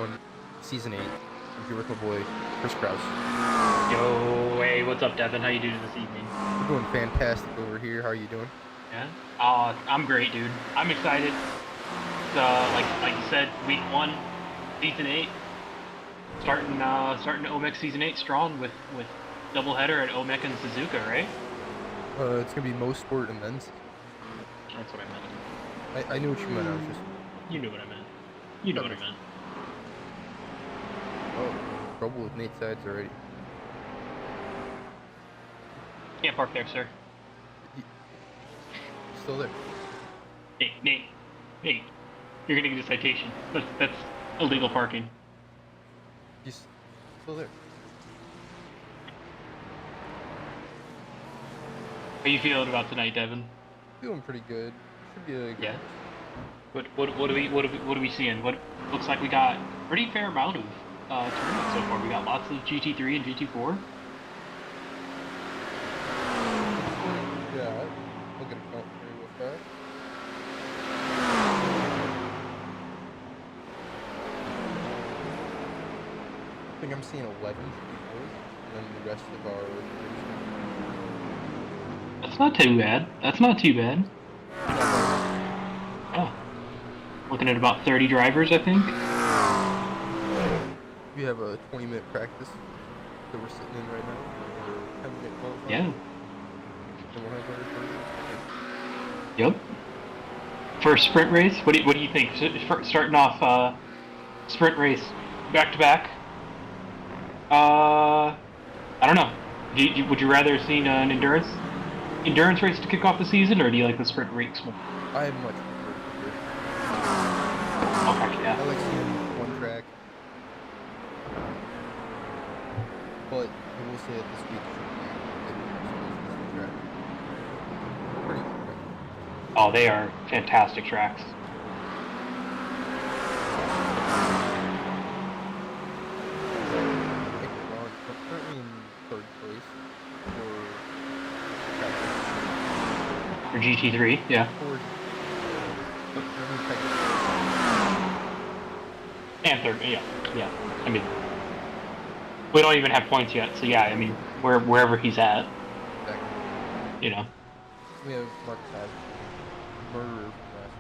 S8W1 Season 8. I'm here with my boy, Chris Krause. Yo, hey, what's up, Devin? How you doing this evening? We're doing fantastic over here. How are you doing? Yeah? I'm great, dude. I'm excited. Like you said, week 1, season 8, starting OMEC season 8 strong with doubleheader at OMEC and Suzuka, right? It's gonna be Motorsport and men's. That's what I meant. I knew what you meant. I was just. You knew what I meant. You know what I meant. Oh, trouble with Nate's sides already. Can't park there, sir. Still there. Nate, you're gonna get a citation. That's illegal parking. He's still there. How you feeling about tonight, Devin? Feeling pretty good. Should be a good. Yeah. What are we seeing? What looks like we got pretty fair amount of tournaments so far. We got lots of GT3 and GT4. Yeah, I'll get a count for you with that. I think I'm seeing 11 GT4s, and then the rest of our. That's not too bad. That's not too bad. Oh. Looking at about 30 drivers, I think. We have a 20-minute practice that we're sitting in right now. We're 10-minute qualifying. Yeah. And we'll have our first. Yep. First sprint race. What do you think? Starting off sprint race back to back. I don't know. Would you rather have seen an endurance race to kick off the season, or do you like the sprint race more? I much prefer it. Okay, yeah. I like seeing one track. But I will say that this week should be pretty good. Oh, they are fantastic tracks. Currently in third place For GT3, yeah. And third, yeah. I mean, we don't even have points yet, so yeah. I mean, wherever he's at, exactly. You know. We have Marcus Hodge, murderer from last.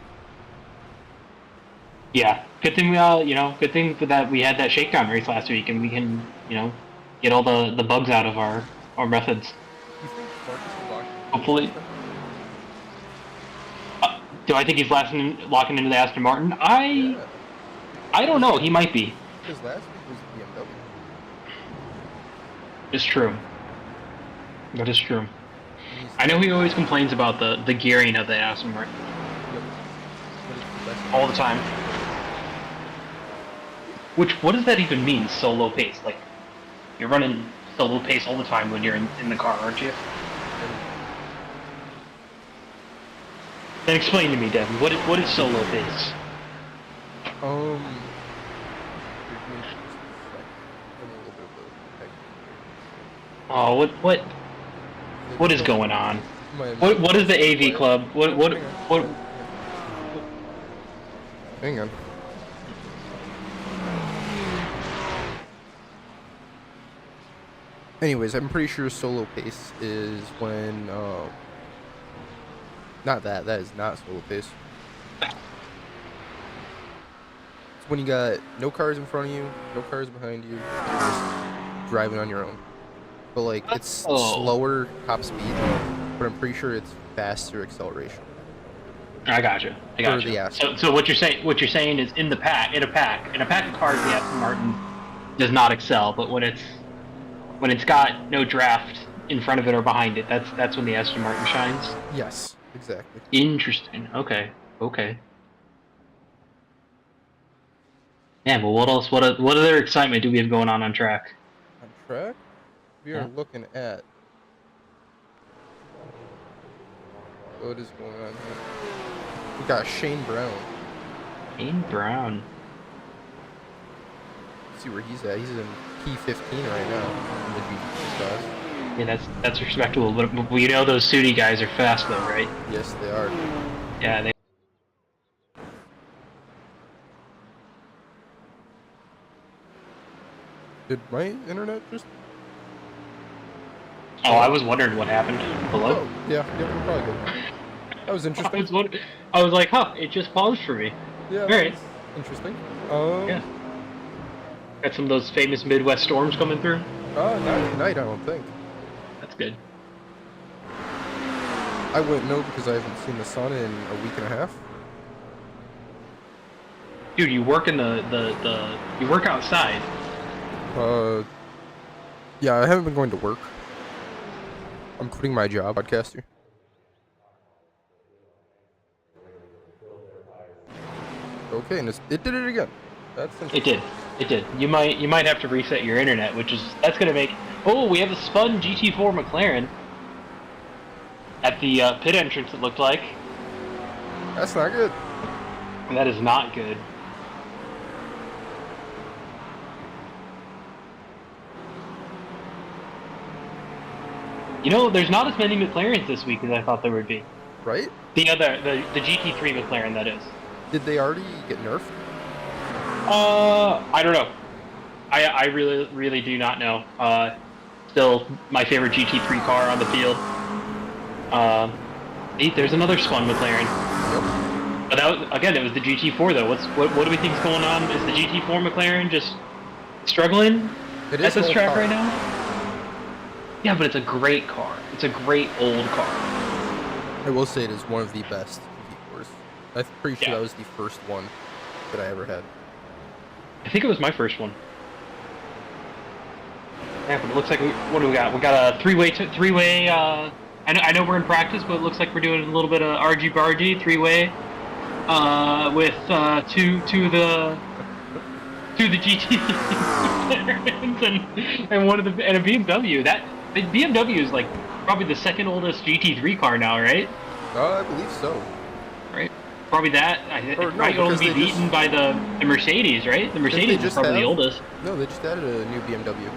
Yeah, good thing good thing for that we had that shakedown race last week, and we can, get all the bugs out of our methods. You think Marcus will lock? Hopefully. Do I think he's locking into the Aston Martin? I don't know. He might be. Because last week was the BMW. It's true. That is true. I know he always complains about the gearing of the Aston Martin. Yep. All the time. What does that even mean, so low pace? Like, you're running so low pace all the time when you're in the car, aren't you? Then explain to me, Devin, what is so low pace? Oh, what is going on? What is the AV club? What? Hang on. Anyways, I'm pretty sure solo pace is when not that is not solo pace. It's when you got no cars in front of you, no cars behind you, you're just driving on your own. But like it's slower top speed, but I'm pretty sure it's faster acceleration. I gotcha. So what you're saying is in a pack of cars, the Aston Martin does not excel, but when it's got no draft in front of it or behind it, that's when the Aston Martin shines. Yes, exactly. Interesting. Okay. Yeah, well, what else? What other excitement do we have going on track? On track, we are looking at what is going on here. We got Shane Brown. Let's see where he's at. He's in P15 right now in the GT class. Yeah, that's respectable. But you know those Sudi guys are fast though, right? Yes, they are. 'Cause. are. Yeah, they. Did my internet just... Oh, I was wondering what happened. Hello? Oh, yeah, we're probably good. That was interesting. I was like, huh, it just paused for me. Yeah, alright. Interesting. Yeah. Got some of those famous Midwest storms coming through? Not tonight, I don't think. That's good. I wouldn't know because I haven't seen the sun in a week and a half. Dude, you work in you work outside. Yeah, I haven't been going to work. I'm quitting my job, podcaster. Okay, and it did it again. That's interesting. It did. You might have to reset your internet, that's gonna make. Oh, we have a spun GT4 McLaren at the pit entrance. It looked like. That's not good. That is not good. You know, there's not as many McLarens this week as I thought there would be. Right? The GT3 McLaren, that is. Did they already get nerfed? I don't know. I really do not know. Still my favorite GT3 car on the field. There's another spun McLaren. Yep. But that was, again, it was the GT4 though. What do we think is going on? Is the GT4 McLaren just struggling at this track right now? Yeah, but it's a great car. It's a great old car. I will say it is one of the best GT4s. I'm pretty sure that was the first one that I ever had. I think it was my first one. Yeah, but it looks like what do we got? We got a three-way. I know we're in practice, but it looks like we're doing a little bit of argy-bargy three-way with two of the GT and a BMW. The BMW is like probably the second oldest GT3 car now, right? I believe so. Right. Probably that. Might only be beaten by the Mercedes, right? The Mercedes is probably the oldest. No, they just added a new BMW.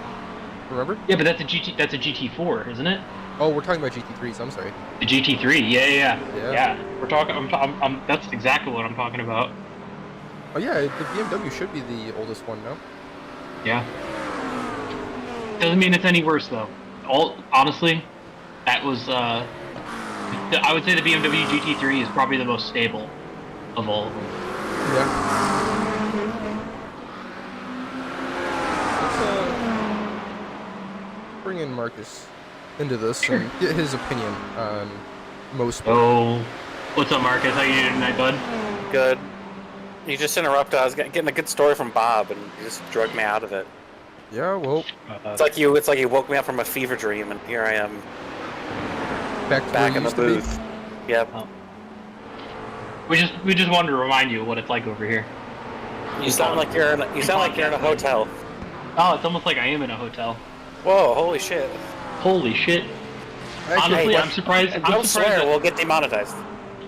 Remember? Yeah, but that's a GT4, isn't it? Oh, we're talking about GT3s. I'm sorry. The GT3. Yeah. We're talking. That's exactly what I'm talking about. Oh yeah, the BMW should be the oldest one now. Yeah. Doesn't mean it's any worse though. Honestly, that was. I would say the BMW GT3 is probably the most stable of all of them. Yeah. Let's bring in Marcus into this and get his opinion on most. Oh, what's up, Marcus? How you doing tonight, bud? Good. You just interrupted. I was getting a good story from Bob, and you just drug me out of it. Yeah, well, it's like you woke me up from a fever dream, and here I am. Back in the booth. Yep. Oh. We just wanted to remind you what it's like over here. You sound like you're in a hotel. Oh, it's almost like I am in a hotel. Whoa! Holy shit! Holy shit! Honestly, I'm surprised. Don't swear, we'll get demonetized.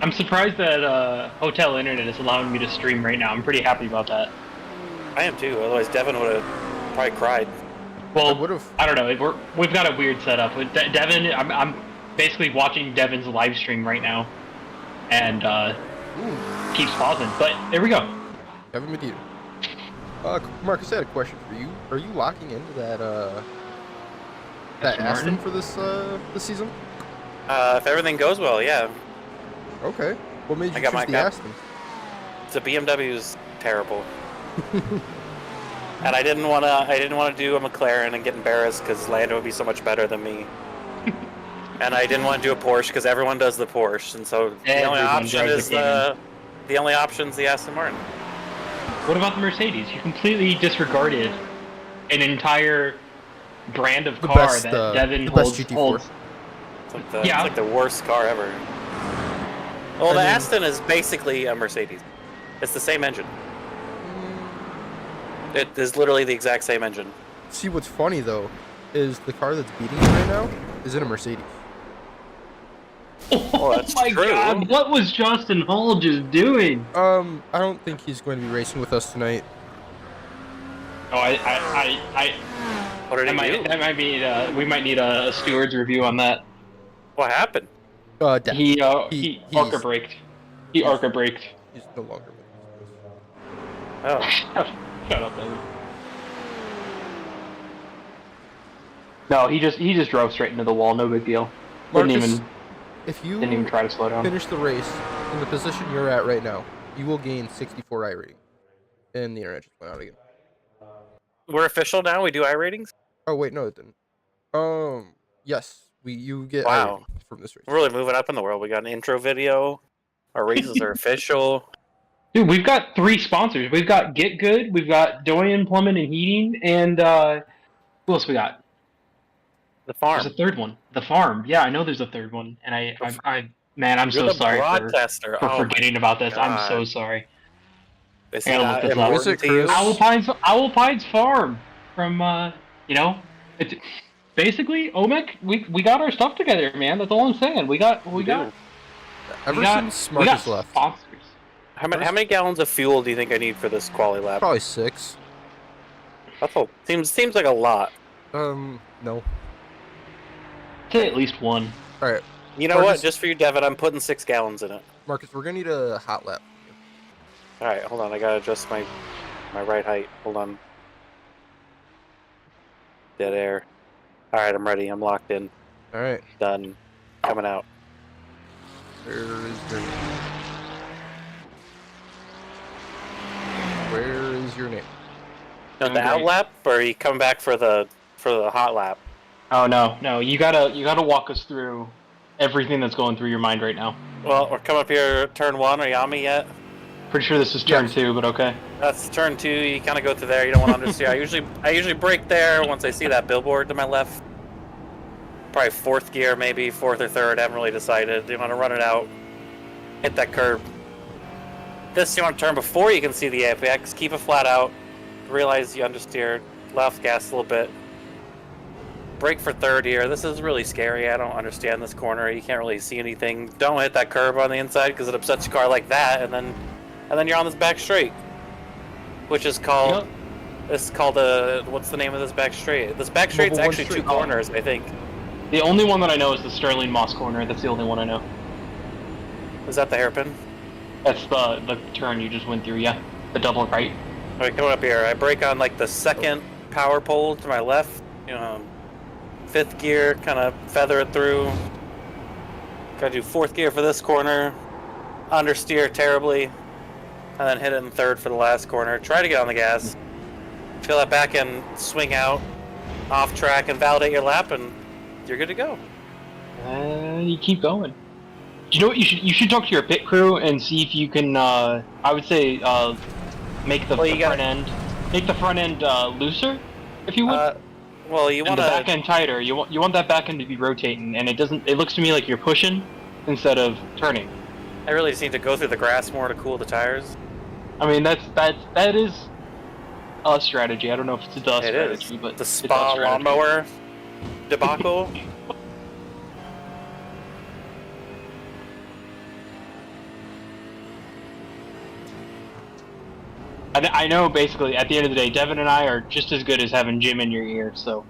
I'm surprised that hotel internet is allowing me to stream right now. I'm pretty happy about that. I am too. Otherwise, Devin would have probably cried. Well, I don't know. We've got a weird setup. With Devin, I'm basically watching Devin's live stream right now, and keeps pausing. But there we go. Devin Medina. Marcus, I had a question for you. Are you locking into that Aston for this season? If everything goes well, yeah. Okay. What made you choose the Aston? The BMW's terrible. And I didn't want to do a McLaren and get embarrassed because Lando would be so much better than me. And I didn't want to do a Porsche because everyone does the Porsche, and so the only option is the Aston Martin. What about the Mercedes? You completely disregarded an entire brand of car that Devin holds. It's like the worst car ever. Well, the Aston is basically a Mercedes. It's the same engine. It is literally the exact same engine. See, what's funny though is the car that's beating you right now is in a Mercedes. Oh, that's my true. God! What was Justin Hall just doing? I don't think he's going to be racing with us tonight. Oh, What did he do? That might be. We might need a steward's review on that. What happened? He ARCA braked. He ARCA braked. He's no longer. Oh. Shut up, David. No, he just drove straight into the wall. No big deal. Marcus, if you didn't even try to slow down. Finish the race in the position you're at right now, you will gain 64 I rating. And the internet just went out again. We're official now. We do I ratings. Oh wait, no, it didn't. Yes, you get I rating from this race. We're really moving up in the world. We got an intro video. Our races are official. Dude, we've got 3 sponsors. We've got Get Good, we've got Doyen Plumbing and Heating, and who else we got? The farm. There's a third one. The farm. Yeah, I know there's a third one, and man, I'm so sorry for forgetting about this. God. I'm so sorry. It's not important to you. Owl Pines Farm from it's basically OMEC. We got our stuff together, man. That's all I'm saying. We got. Ever since Marcus left. Sponsors. How many gallons of fuel do you think I need for this quali lap? Probably 6. That's all. Seems like a lot. No. Say at least 1. All right. You know what? Just for you, Devin, I'm putting 6 gallons in it. Marcus, we're gonna need a hot lap. All right, hold on. I gotta adjust my right height. Hold on. Dead air. All right, I'm ready. I'm locked in. All right. Done. Coming out. Where is your name? No, the out lap, or are you coming back for the hot lap? Oh no! You gotta walk us through everything that's going through your mind right now. Well, we're coming up here, turn 1. Are you on me yet? Pretty sure this is turn 2, but okay. That's turn 2. You kind of go through there. You don't want to understeer. I usually brake there once I see that billboard to my left. Probably 4th gear, maybe 4th or 3rd. I haven't really decided. You want to run it out, hit that curb. This you want to turn before you can see the apex. Keep it flat out. Realize you understeered. Left gas a little bit. Brake for 3rd here. This is really scary. I don't understand this corner. You can't really see anything. Don't hit that curb on the inside because it upsets your car like that, and then you're on this back straight, which is called. Yep. It's called a. What's the name of this back straight? This back straight's actually 2 corners, I think. The only one that I know is the Sterling Moss corner. That's the only one I know. Is that the hairpin? That's the turn you just went through. Yeah, the double right. All right, coming up here. I brake on like the 2nd power pole to my left. 5th gear, kind of feather it through. Gotta do 4th gear for this corner. Understeer terribly. And then hit it in 3rd for the last corner. Try to get on the gas. Feel that back end swing out. Off track and validate your lap, and you're good to go. And you keep going. You know what? You should talk to your pit crew and see if you can. I would say make the front end looser, if you would. Well, you want the back end tighter. You want that back end to be rotating, and it doesn't. It looks to me like you're pushing instead of turning. I really just need to go through the grass more to cool the tires. I mean, that is a strategy. I don't know if it's a strategy, but the spa lawnmower debacle. I know, basically, at the end of the day, Devin and I are just as good as having Jim in your ear, so...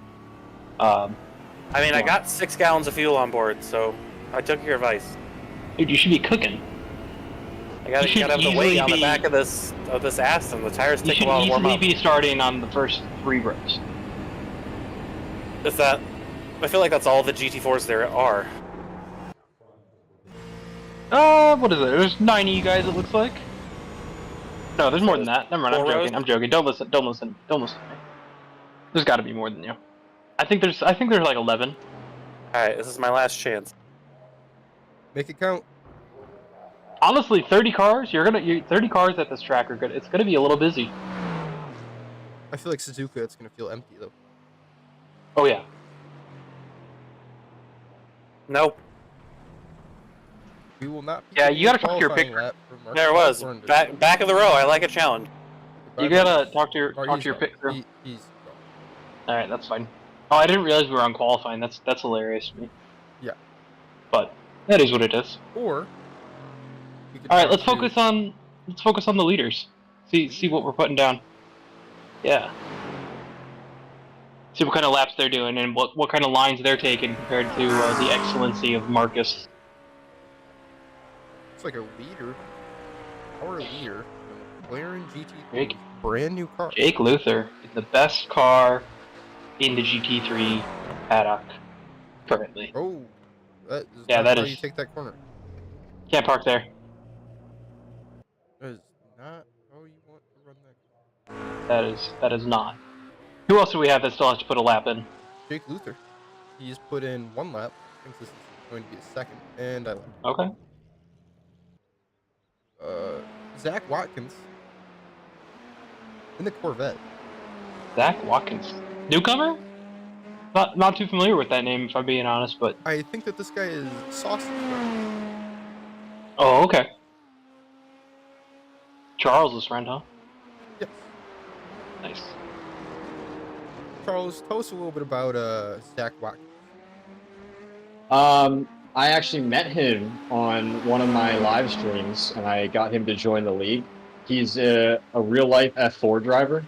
I mean, I got 6 gallons of fuel on board, so I took your advice. Dude, you should be cooking. I gotta have the weight on the back of this ass, and the tires take a while to warm up. You should easily be starting on the first 3 rows. Is that... I feel like that's all the GT4s there are. What is it? There's 9 of you guys, it looks like. No, there's more than that. Never mind, I'm joking. Don't listen to me. There's gotta be more than you. I think there's like 11. Alright, this is my last chance. Make it count. Honestly, 30 cars, 30 cars at this track are good. It's gonna be a little busy. I feel like Suzuka, it's gonna feel empty though. Oh yeah. Nope. We will not. Yeah, you gotta talk to your pick. There it was. Back of the row. I like a challenge. You gotta talk to your pick. All right, that's fine. Oh, I didn't realize we were on qualifying. That's hilarious to me. Yeah. But that is what it is. Or. All right, let's focus on the leaders. See what we're putting down. Yeah. See what kind of laps they're doing and what kind of lines they're taking compared to the excellency of Marcus. It's like a leader. Our leader. McLaren GT3. Brand new car. Jake Luther is the best car in the GT3 paddock currently. Oh, that is Yeah, not that how is. you take that corner. Can't park there. That is not how you want to run that. That is not. Who else do we have that still has to put a lap in? Jake Luther. He's put in 1 lap. Thinks this is going to be a second, and I lied. Okay. Zach Watkins in the Corvette. Zach Watkins, newcomer? Not too familiar with that name, if I'm being honest, but I think that this guy is Sausage. oh, okay. Charles's friend, huh? Yes. Nice. Charles, tell us a little bit about Zach Watkins. I actually met him on one of my live streams, and I got him to join the league. He's a real-life F4 driver.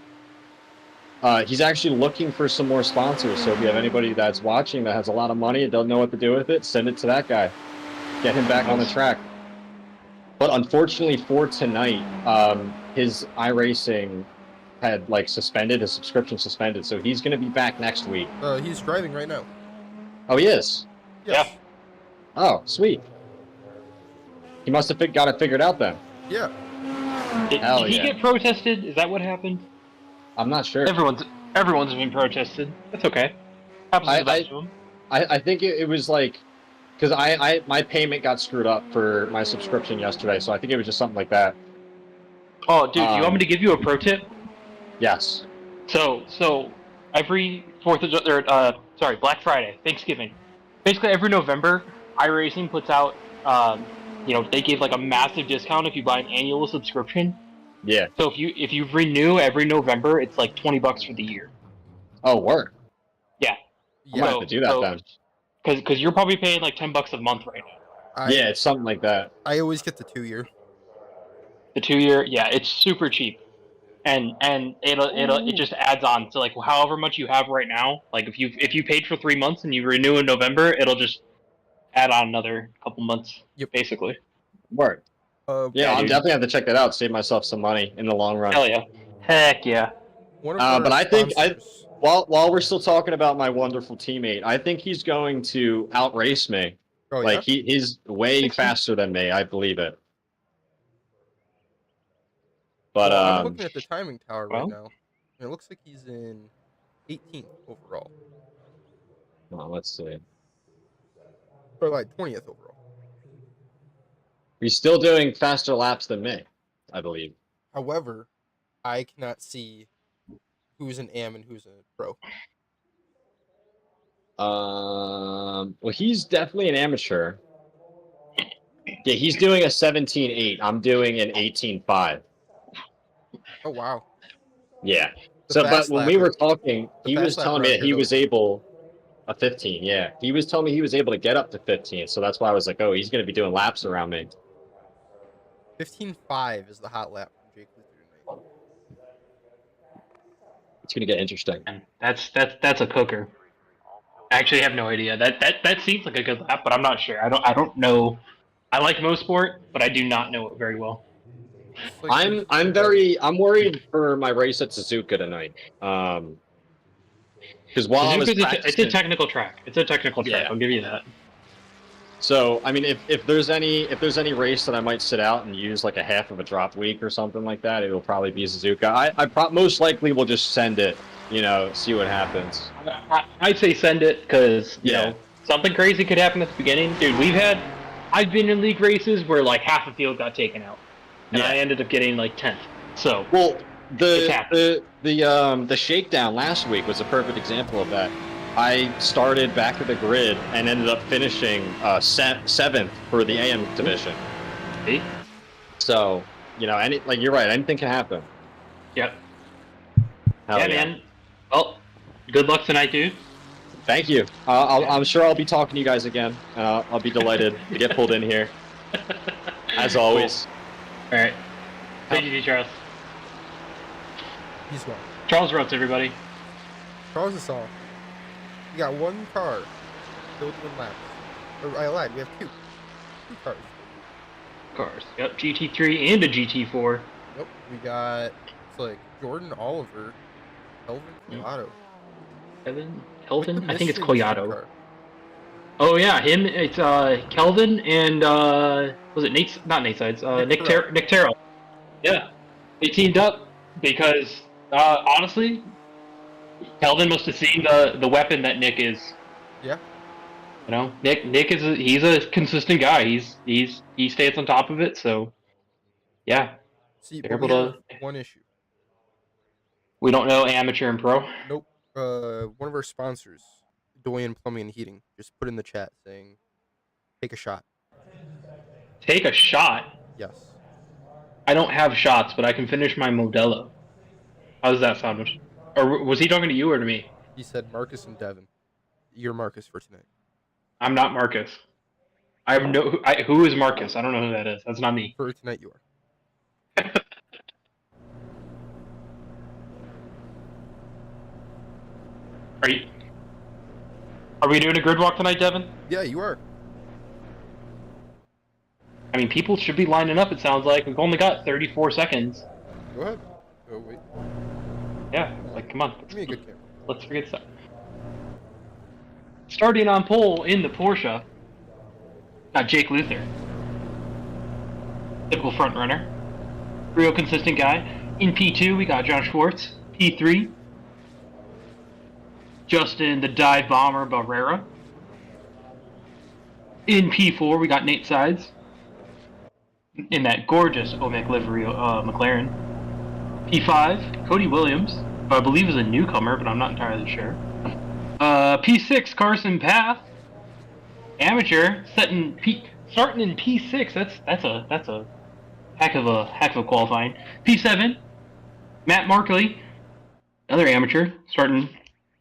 He's actually looking for some more sponsors, so if you have anybody that's watching that has a lot of money and doesn't know what to do with it, send it to that guy. Get him back on the track. But unfortunately for tonight, his iRacing had suspended, his subscription suspended, so he's going to be back next week. He's driving right now. Oh, he is? Yes. Yeah. Oh, sweet. He must have got it figured out then. Yeah. Did he get protested? Is that what happened? I'm not sure. Everyone's been protested. That's okay. Happens to him. I think it was because my payment got screwed up for my subscription yesterday, so I think it was just something like that. Oh, dude, you want me to give you a pro tip? Yes. So every Black Friday, Thanksgiving, basically every November, iRacing puts out, they give a massive discount if you buy an annual subscription. Yeah. So if you renew every November, it's like $20 for the year. Oh, work. Yeah. I might have to do that then. Because you're probably paying like $10 a month right now. Yeah, it's something like that. I always get the 2-year. The 2-year, yeah, it's super cheap, and it just adds on to however much you have right now. If you paid for 3 months and you renew in November, it'll just add on another couple months. Yep. Basically. Work. Yeah, I'll definitely have to check that out. Save myself some money in the long run. Hell yeah. Heck yeah. But I think while we're still talking about my wonderful teammate, I think he's going to outrace me. Oh, yeah? He's way faster than me. I believe it. But I'm looking at the timing tower right now, and it looks like he's in 18th overall. Well, let's see. Or 20th overall. He's still doing faster laps than me, I believe. However, I cannot see who's an AM and who's a pro. Well, he's definitely an amateur. Yeah, he's doing a 17.8. I'm doing an 18.5. Oh, wow. Yeah. But when we were talking, he was telling me that he was able... A 15, yeah. He was telling me he was able to get up to 15, so that's why I was like, oh, he's going to be doing laps around me. 15.5 is the hot lap from Jake Luther tonight. It's going to get interesting. That's a cooker. I actually have no idea. That seems like a good lap, but I'm not sure. I don't know. I like Motorsport, but I do not know it very well. I'm worried for my race at Suzuka tonight. Because while I was practicing, it's a technical track. It's a technical track. Yeah. I'll give you that. So I mean, if there's any race that I might sit out and use a half of a drop week or something like that, it'll probably be Suzuka. I most likely will just send it. See what happens. I'd say send it because something crazy could happen at the beginning, dude. I've been in league races where half a field got taken out, and I ended up getting 10th. So the shakedown last week was a perfect example of that. I started back of the grid and ended up finishing 7th for the AM division. See? So you're right. Anything can happen. Yep. Hell yeah, man. Well, good luck tonight, dude. Thank you. I'm sure I'll be talking to you guys again, and I'll be delighted to get pulled in here, as always. Cool. All right. Thank you, Charles. He's one. Charles Roats, everybody. Charles is all. We got one car built in laps. Or, I lied. We have two. Two cars. Yep, GT3 and a GT4. Yep. We got Jordan Oliver, Elvin Colado. Kelvin? I think it's Mystery machine Collado. car? Oh yeah, him. It's Kelvin and was it Nate? Not Nate Sides. Nick Terrell. Yeah, they teamed up because honestly, Kelvin must have seen the weapon that Nick is. Yeah. You know, Nick is he's a consistent guy. He stays on top of it. So yeah, See, they're but we able have to. one issue. We don't know amateur and pro. Nope. One of our sponsors, Doyen Plumbing and Heating, just put in the chat saying, "Take a shot." Take a shot. Yes. I don't have shots, but I can finish my Modelo. How does that sound? Or was he talking to you or to me? He said Marcus and Devin. You're Marcus for tonight. I'm not Marcus. I have no. Who is Marcus? I don't know who that is. That's not me. For tonight, you are. Are we doing a grid walk tonight, Devin? Yeah, you are. I mean, people should be lining up. It sounds like we've only got 34 seconds. Go ahead. Oh wait. Yeah, like come on. Give me a good camera. Let's forget stuff. Starting on pole in the Porsche, got Jake Luther. Typical front runner. Real consistent guy. In P2, we got John Schwartz. P3, Justin the Dive Bomber Barrera. In P4, we got Nate Sides. In that gorgeous OMEC livery McLaren. P5, Cody Williams, who I believe is a newcomer, but I'm not entirely sure. P6, Carson Path, amateur, starting in P6. That's a heck of a qualifying. P7, Matt Markley, another amateur, starting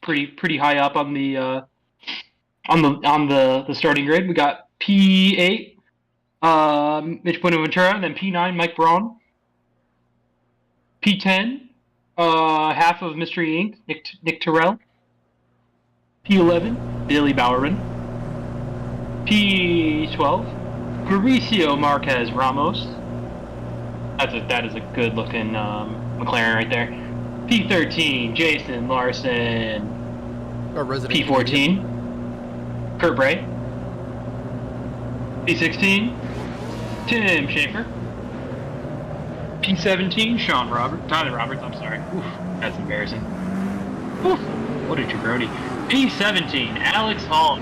pretty high up on the starting grid. We got P8, Mitch Buenaventura, and then P9, Mike Braun. P10, half of Mystery Inc., Nick Terrell. P11, Billy Bowerman. P12, Mauricio Marquez Ramos. That is a good looking McLaren right there. P13, Jason Larson. P14, Kurt Bray. P16, Tim Schaefer. P17, Tyler Roberts, I'm sorry. Oof, that's embarrassing. Oof, what a jabroni. P17, Alex Hall.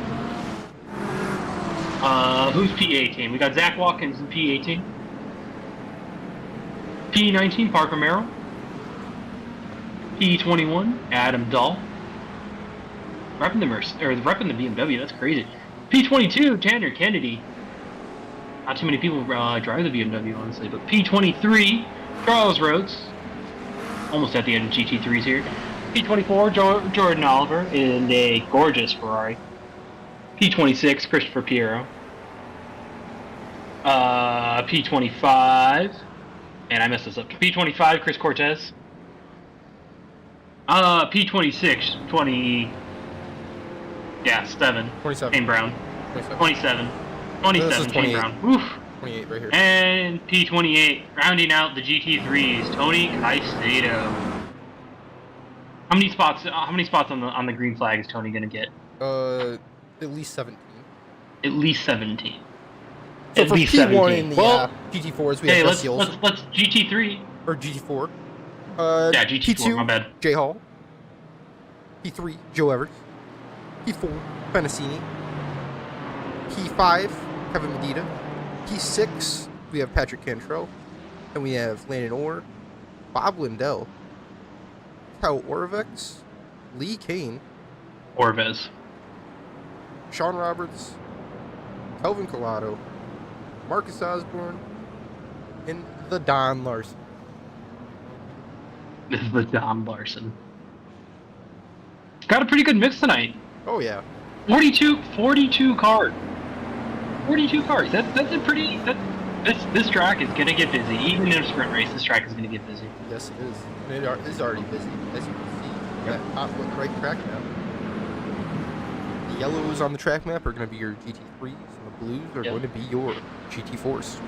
Who's P18? We got Zach Watkins in P18. P19, Parker Merrill. P21, Adam Dahl. Repping the BMW, that's crazy. P22, Tanner Kennedy. Not too many people drive the BMW, honestly, but P23, Charles Rhodes. Almost at the end of GT3s here. P24, Jordan Oliver in a gorgeous Ferrari. P26, Christopher Piero. P25, and I messed this up. P25, Chris Cortez. P26, 27. Shane Brown. 27, Shane Brown. Oof. 28 right here. And P28, rounding out the GT3s, Tony Caicedo. How many spots on the green flag is Tony gonna get? At least 17. At least 17. So at for least P1 17. in the well, GT4s, we hey, have Jesse Olsen. let's GT3 or GT4. Yeah, GT4. P2, my bad. Jay Hall. P3, Joe Evers. P4, Fanasini. P5, Kevin Medina. P6, we have Patrick Cantrell. And we have Landon Orr, Bob Lindell, Kyle Orvex, Lee Kane, Orvez, Sean Roberts, Kelvin Collado, Marcus Osborne, and the Don Larson. This is the Don Larson. Got a pretty good mix tonight. Oh yeah. 42 cars. 42 cars. That's a pretty. This track is gonna get busy. Even in a sprint race, this track is gonna get busy. Yes, it is. And it is already busy, as you can see. That top right track map. The yellows on the track map are going to be your GT3s, and the blues are going to be your GT4s.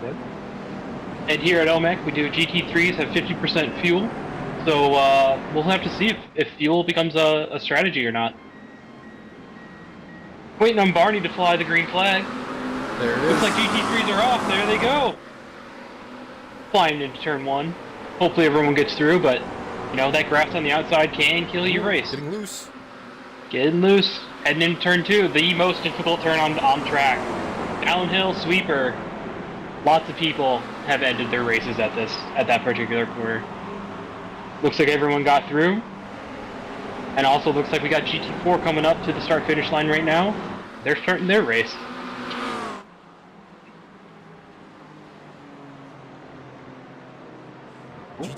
Yep. And here at OMEC, we do GT3s have 50% fuel. So we'll have to see if fuel becomes a strategy or not. Waiting on Barney to fly the green flag. There it Looks is. like GT3s are off. There they go. Flying into turn 1. Hopefully everyone gets through, but you know that grass on the outside can kill your race. Getting loose. Getting loose. Heading into turn 2, the most difficult turn on track. Downhill sweeper. Lots of people have ended their races at that particular corner. Looks like everyone got through. And also looks like we got GT4 coming up to the start-finish line right now. They're starting their race.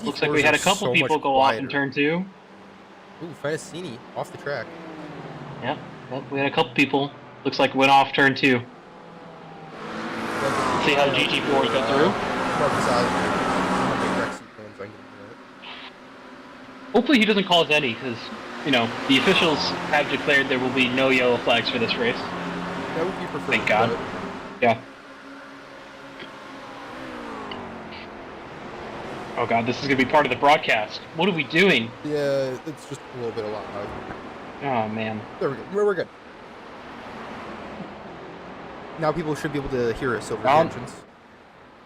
Looks like we had a couple people go off in turn 2. Ooh, Fantasini off the track. Yep, we had a couple people. Looks like went off turn 2. See how GT4s go through. Hopefully he doesn't cause any, because, you know, the officials have declared there will be no yellow flags for this race. That would be preferred. Thank God. Yeah. Oh God, this is going to be part of the broadcast. What are we doing? Yeah, it's just a little bit loud. Oh man. There we go. We're good. Now people should be able to hear us over the engines.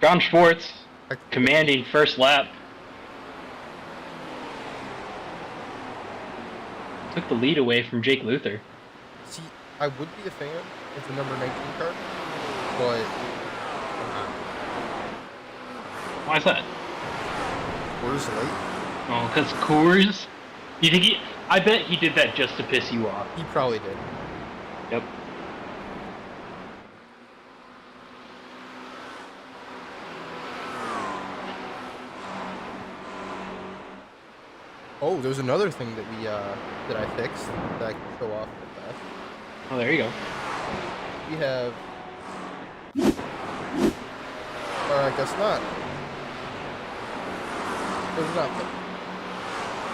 John Schwartz commanding first lap. Took the lead away from Jake Luther. See, I would be a fan of the number 19 car, but I'm not. Why is that? Coors Light. Oh, because Coors? You think he... I bet he did that just to piss you off. He probably did. Yep. Oh, there's another thing that we that I fixed that I can show off real fast. Oh, there you go. We have. Or I guess not. There's not.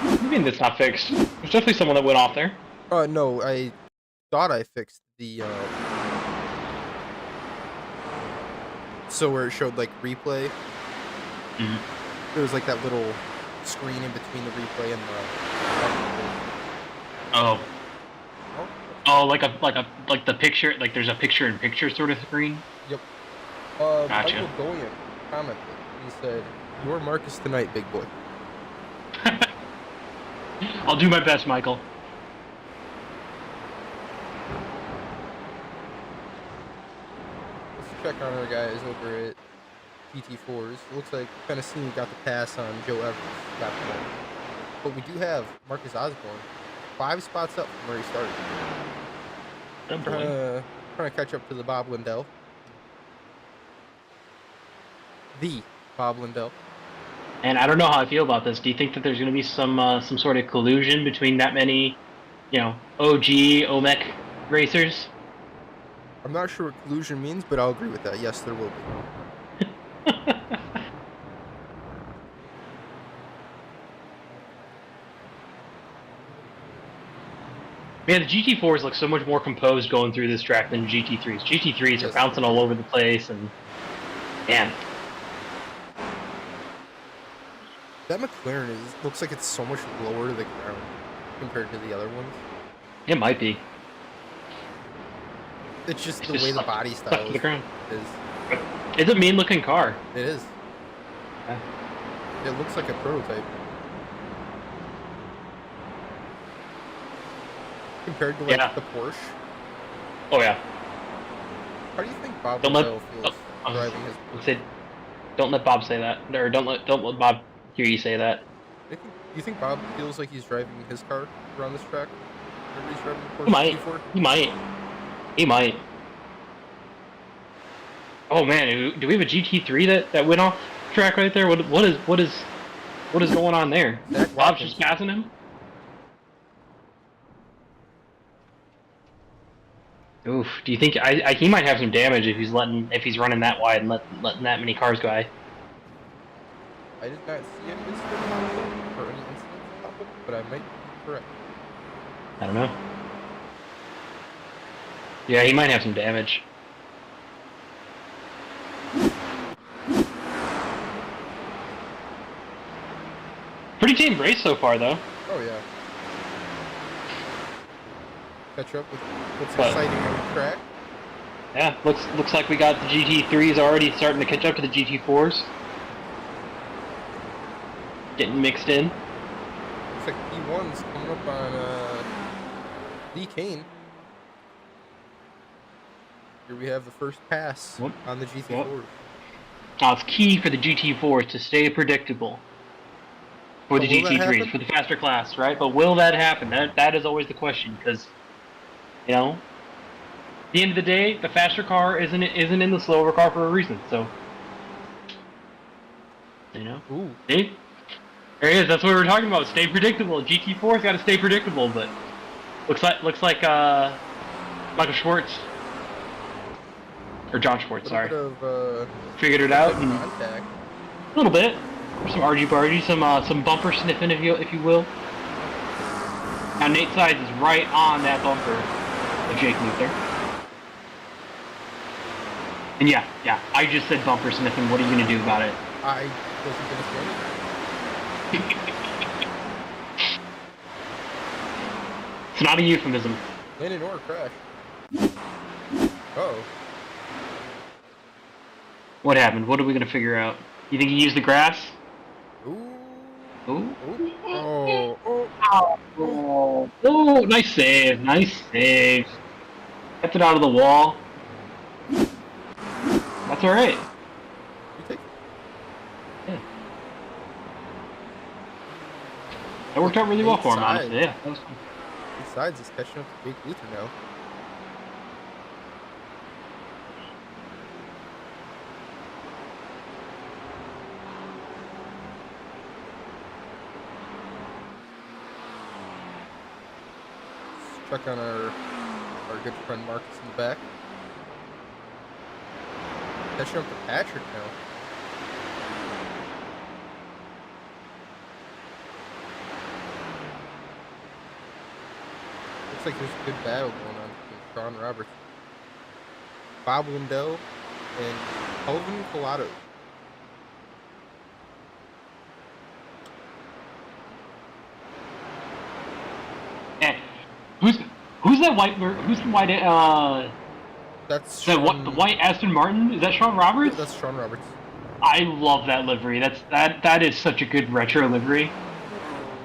What do you mean it's not fixed? There's definitely someone that went off there. No, I thought I fixed the. So where it showed like replay. Mm-hmm. There was like that little screen in between the replay and the. Oh. Oh, like the picture, like there's a picture-in-picture sort of screen. Yep. Gotcha. Michael Goyen commented. He said, "Your Marcus tonight, big boy." I'll do my best, Michael. Let's check on our guys over at GT4s. It looks like Fantasini got the pass on Joe Evans. Got the ball. But we do have Marcus Osborne 5 spots up from where he started. Trying to catch up to the Bob Lindell. The Bob Lindell. And I don't know how I feel about this. Do you think that there's going to be some sort of collusion between that many, you know, OG OMEC racers? I'm not sure what collusion means, but I'll agree with that. Yes, there will be. Man, the GT4s look so much more composed going through this track than GT3s. GT3s are bouncing all over the place, and man. That McLaren looks like it's so much lower to the ground compared to the other ones. It might be. It's just the way the body style is. It's a mean-looking car. It is. Yeah. It looks like a prototype. Compared to like the Porsche. Oh yeah. How do you think Bob Lindell feels driving his Porsche? Don't let Bob say that, or don't let Bob hear you say that. Do you think Bob feels like he's driving his car around this track? Or he's driving the Porsche He might. He might. Oh man, do we have a GT3 that went off track right there? What is going on there? Bob's just passing him. Oof. Do you think he might have some damage if he's running that wide and letting that many cars go by? I did not see an incident or any incidents happen, but I might be correct. I don't know. Yeah, he might have some damage. Pretty Pretty tame race so far, though. Oh yeah. Catch up with what's exciting on the track. Yeah, looks like we got the GT3s already starting to catch up to the GT4s. Getting mixed in. Looks like P1's coming up on Lee Kane. Here we have the first pass on the GT4s. Yep. Now it's key for the GT4s to stay predictable. For the GT3s, for the faster class, right? But will that happen? That is always the question, because, you know, at the end of the day, the faster car isn't in the slower car for a reason. So, you know, see, there he is. That's what we were talking about. Stay predictable. GT4's got to stay predictable, but looks like Michael Schwartz or John Schwartz, sorry, figured it out and a little bit. Some argy-bargy, some bumper sniffing, if you will. Now Nate Sides is right on that bumper of Jake Luther. And yeah, I just said bumper sniffing. What are you gonna do about it? I wasn't gonna say anything. It's not a euphemism. Landon or crash. Uh-oh. What happened? What are we gonna figure out? You think he used the grass? Ooh. Oh, nice save. Kept it out of the wall. That's alright. Yeah. That worked out really well for him, honestly. Yeah, that was fun. Besides, he's catching up to Jake Luther now. Check on our good friend Marcus in the back. Catching up to Patrick now. Looks like there's a good battle going on between Sean Roberts, Bob Lindell, and Kelvin Collado. Who's the white? That's the white Aston Martin. Is that Sean Roberts? Yeah, that's Sean Roberts. I love that livery. That is such a good retro livery.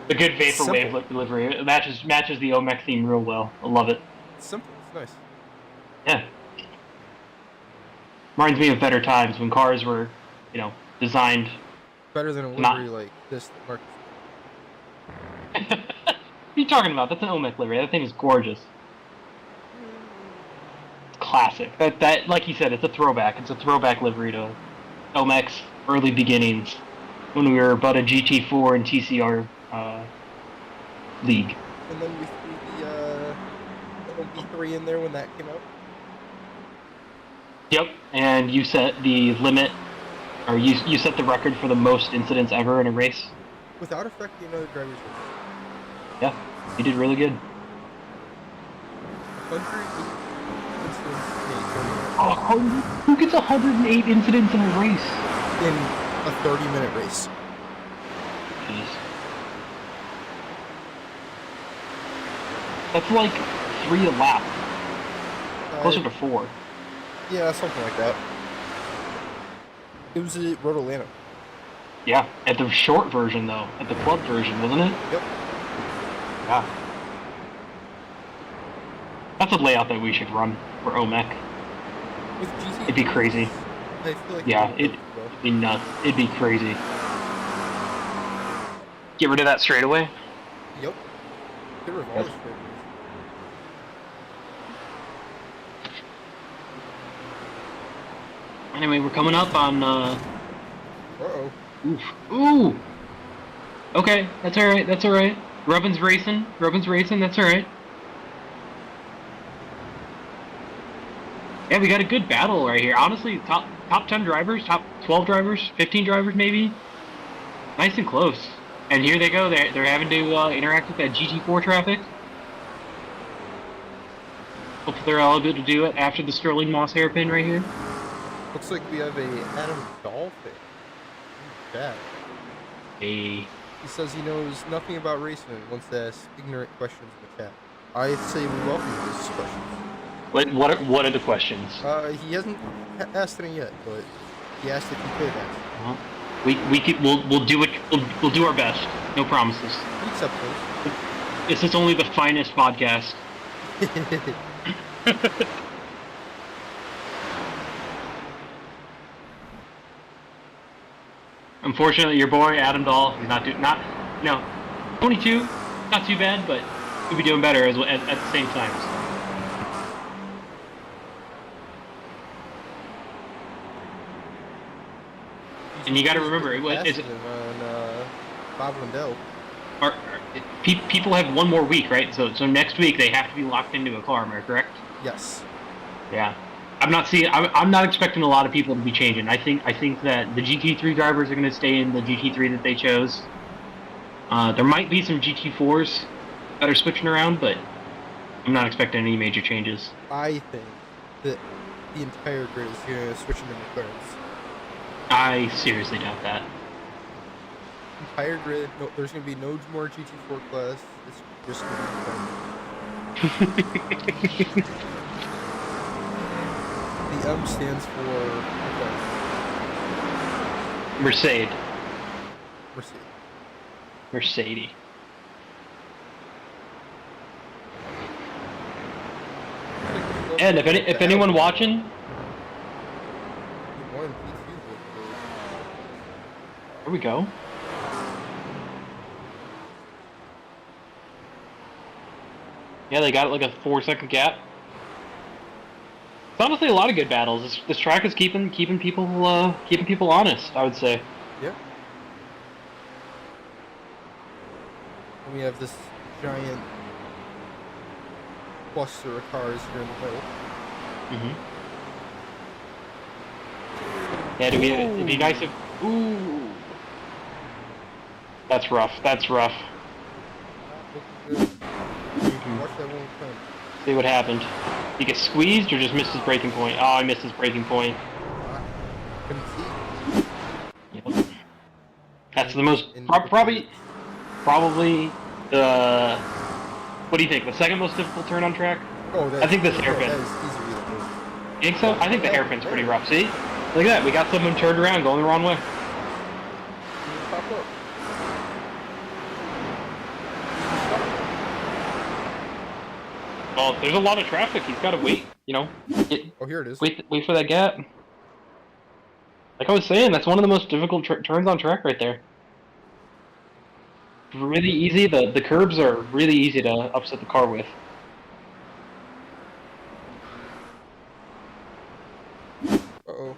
A good vaporwave livery. It matches the OMEC theme real well. I love it. It's simple. It's nice. Yeah. Reminds me of better times when cars were, you know, designed. Better than a livery like this that Marcus. What are you talking about? That's an OMEC livery. That thing is gorgeous. It's classic. That like you said, it's a throwback. It's a throwback livery to OMEC's early beginnings when we were but a GT4 and TCR league. And then we threw the MP3 in there when that came out. Yep, and you set the limit, or you set the record for the most incidents ever in a race. Without affecting another driver's race. Yeah, you did really good. 108 incidents. Who gets 108 incidents in a race? In a 30-minute race. Jeez. That's like 3 a lap. Closer to 4. Yeah, something like that. It was at Road Atlanta. Yeah, at the short version though, at the club version, wasn't it? Yep. Yeah. That's a layout that we should run for OMEC. With GT, it'd be crazy. I feel like it'd be nuts. It'd be crazy. Get rid of that straightaway? Yep. Get rid of all the straightaways. Anyway, we're coming up on, Uh-oh. Oof. Ooh! Okay, that's alright. Rubbin's racing, that's alright. Yeah, we got a good battle right here. Honestly, top 10 drivers, top 12 drivers, 15 drivers maybe. Nice and close. And here they go, they're having to interact with that GT4 traffic. Hopefully they're all good to do it after the Sterling Moss hairpin right here. Looks like we have a Adam Dahl thing. Bad. Hey. He says he knows nothing about racing and wants to ask ignorant questions in the chat. I say we welcome those questions. What are the questions? He hasn't asked any yet, but he asked if he could ask. We'll do it. We'll do our best. No promises. We accept those. This is only the finest podcast. Unfortunately, your boy Adam Dahl, he's not 22, not too bad, but he'll be doing better at the same time. So. And you got to remember, it's Bob Lindell. People have one more week, right? So next week they have to be locked into a car. Am I correct? Yes. Yeah. I'm not expecting a lot of people to be changing. I think that the GT3 drivers are going to stay in the GT3 that they chose. There might be some GT4s that are switching around, but I'm not expecting any major changes. I think that the entire grid is going to switch into McLarens. I seriously doubt that. Entire grid. No, there's going to be no more GT4 class. It's just going to be The M stands for Mercedes. Mercedes. And if anyone watching, here we go. Yeah, they got like a 4-second gap. It's honestly a lot of good battles. This track is keeping people honest, I would say. Yeah. And we have this giant cluster of cars here in the middle. Yeah, it'd be nice if. Ooh. That's rough. That's rough. Watch that one come. See what happened. He get squeezed or just missed his braking point? Oh, I missed his braking point. Couldn't see. Yep. That's the most probably the. What do you think? The second most difficult turn on track? Oh, I think this hairpin. That is easily the most. You think so? I think the hairpin's pretty rough. See? Look at that. We got someone turned around going the wrong way. Pop up. Well, there's a lot of traffic. He's got to wait. Oh, here it is. Wait for that gap. Like I was saying, that's one of the most difficult turns on track right there. Really easy. The curbs are really easy to upset the car with. Uh-oh.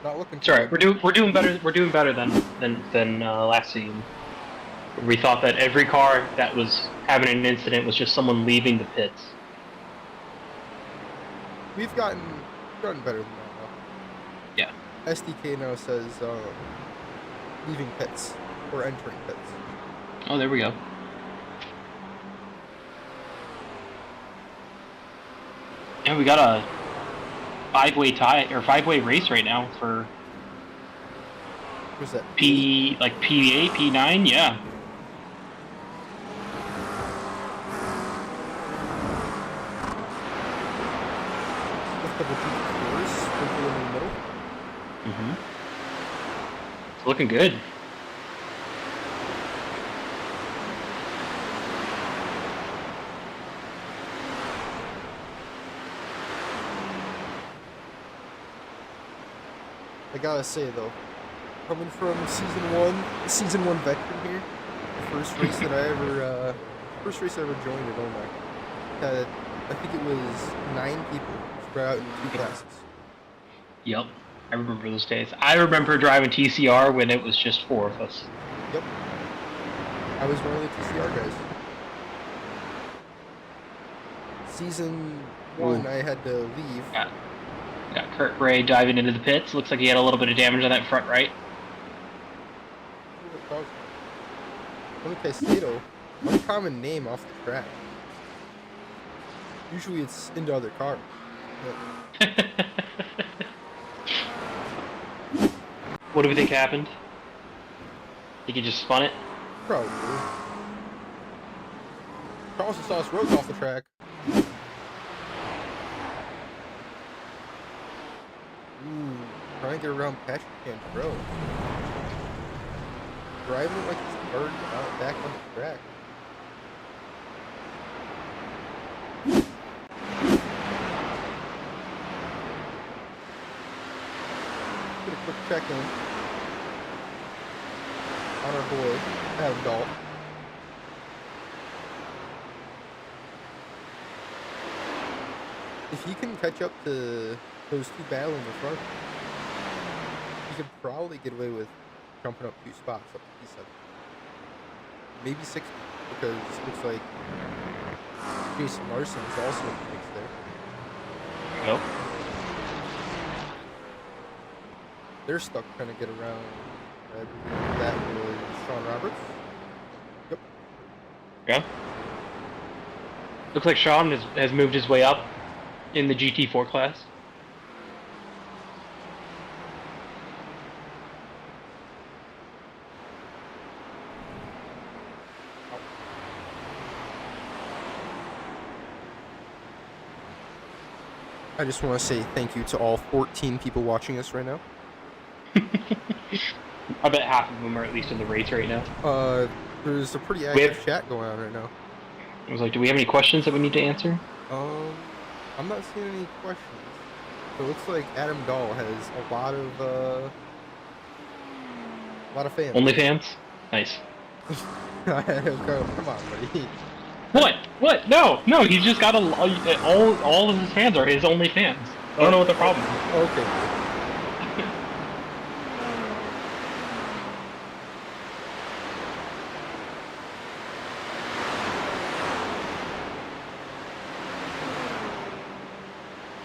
Not looking. It's alright. We're doing better. We're doing better than last season. We thought that every car that was having an incident was just someone leaving the pits. We've gotten better than that now. Yeah. SDK now says leaving pits or entering pits. Oh, there we go. Yeah, we got a five-way race right now for. What's that? P8, P9, yeah. It's looking good. I gotta say though, coming from season one veteran here, the first race I ever joined at OMEC, had, I think it was 9 people spread out in 2 classes. Yep, I remember those days. I remember driving TCR when it was just 4 of us. Yep, I was one of the TCR guys. Season 1, I had to leave. Got Kurt Gray diving into the pits. Looks like he had a little bit of damage on that front right. Casado, uncommon name off the track. Usually it's into other cars. What do we think happened? Think he just spun it? Probably. Carlson Sauce Road's off the track. Ooh, trying to get around Patrick Cantrell. Driving like he's bird out back on the track. Get a quick check in on our boy, Adam Dahl. If he can catch up to those two battling in front, he could probably get away with jumping up 2 spots up to P7. Maybe 6, because it looks like Jason Larson is also in the mix there. Nope. They're stuck trying to get around. I believe that was Sean Roberts. Yep. Yeah. Looks like Sean has moved his way up in the GT4 class. I just want to say thank you to all 14 people watching us right now. I bet half of them are at least in the race right now. There's a pretty active chat going on right now. I was like, do we have any questions that we need to answer? I'm not seeing any questions. So it looks like Adam Dahl has a lot of fans. Only fans? Nice. Come on, buddy. What? No, he's just got all of his fans are his only fans. I don't know what the problem is. Okay.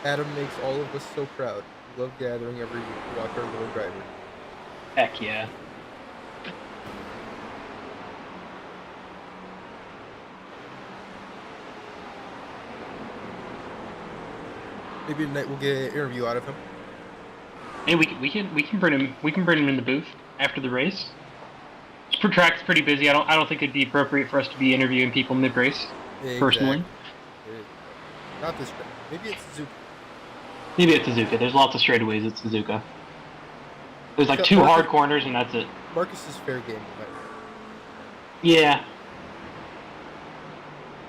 Adam makes all of us so proud. We love gathering every week to watch our little driver. Heck yeah. Maybe tonight we'll get an interview out of him. Hey, we can bring him in the booth after the race. This track's pretty busy. I don't think it'd be appropriate for us to be interviewing people mid race. Exactly. Personally. Not this track. Maybe it's Suzuka. Maybe it's Suzuka. There's lots of straightaways at Suzuka. There's like 2 hard corners and that's it. Marcus is fair game. Yeah.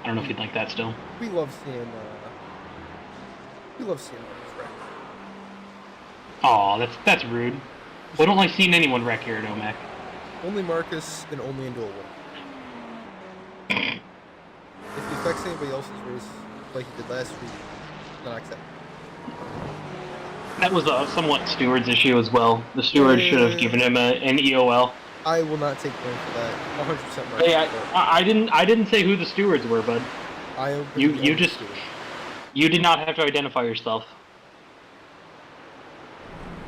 I don't know if he'd like that still. We love seeing Marcus wreck. Aw, that's rude. We don't like seeing anyone wreck here at OMEC. Only Marcus and only in dual 1. If he affects anybody else's race like he did last week, not acceptable. That was a somewhat steward's issue as well. The steward should have given him an EOL. I will not take blame for that. 100% Marcus. Hey, I didn't say who the stewards were, bud. You did not have to identify yourself.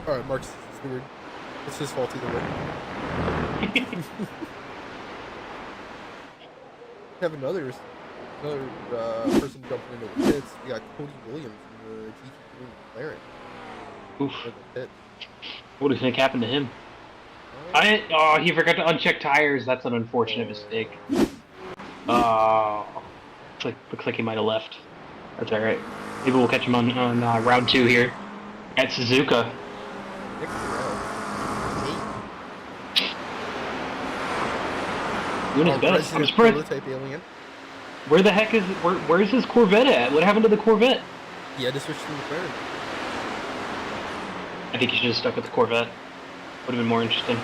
Alright, Marcus is the steward. It's his fault either way. Have another person jumping into the pits. We got Cody Williams in the GT3 McLaren. Oof. What do you think happened to him? He forgot to uncheck tires. That's an unfortunate mistake. Looks like he might have left. That's alright. Maybe we'll catch him on round 2 here at Suzuka. Doing his best. I'm surprised. Where the heck is where's his Corvette at? What happened to the Corvette? He had to switch to the McLaren. I think he should have stuck with the Corvette. Would have been more interesting.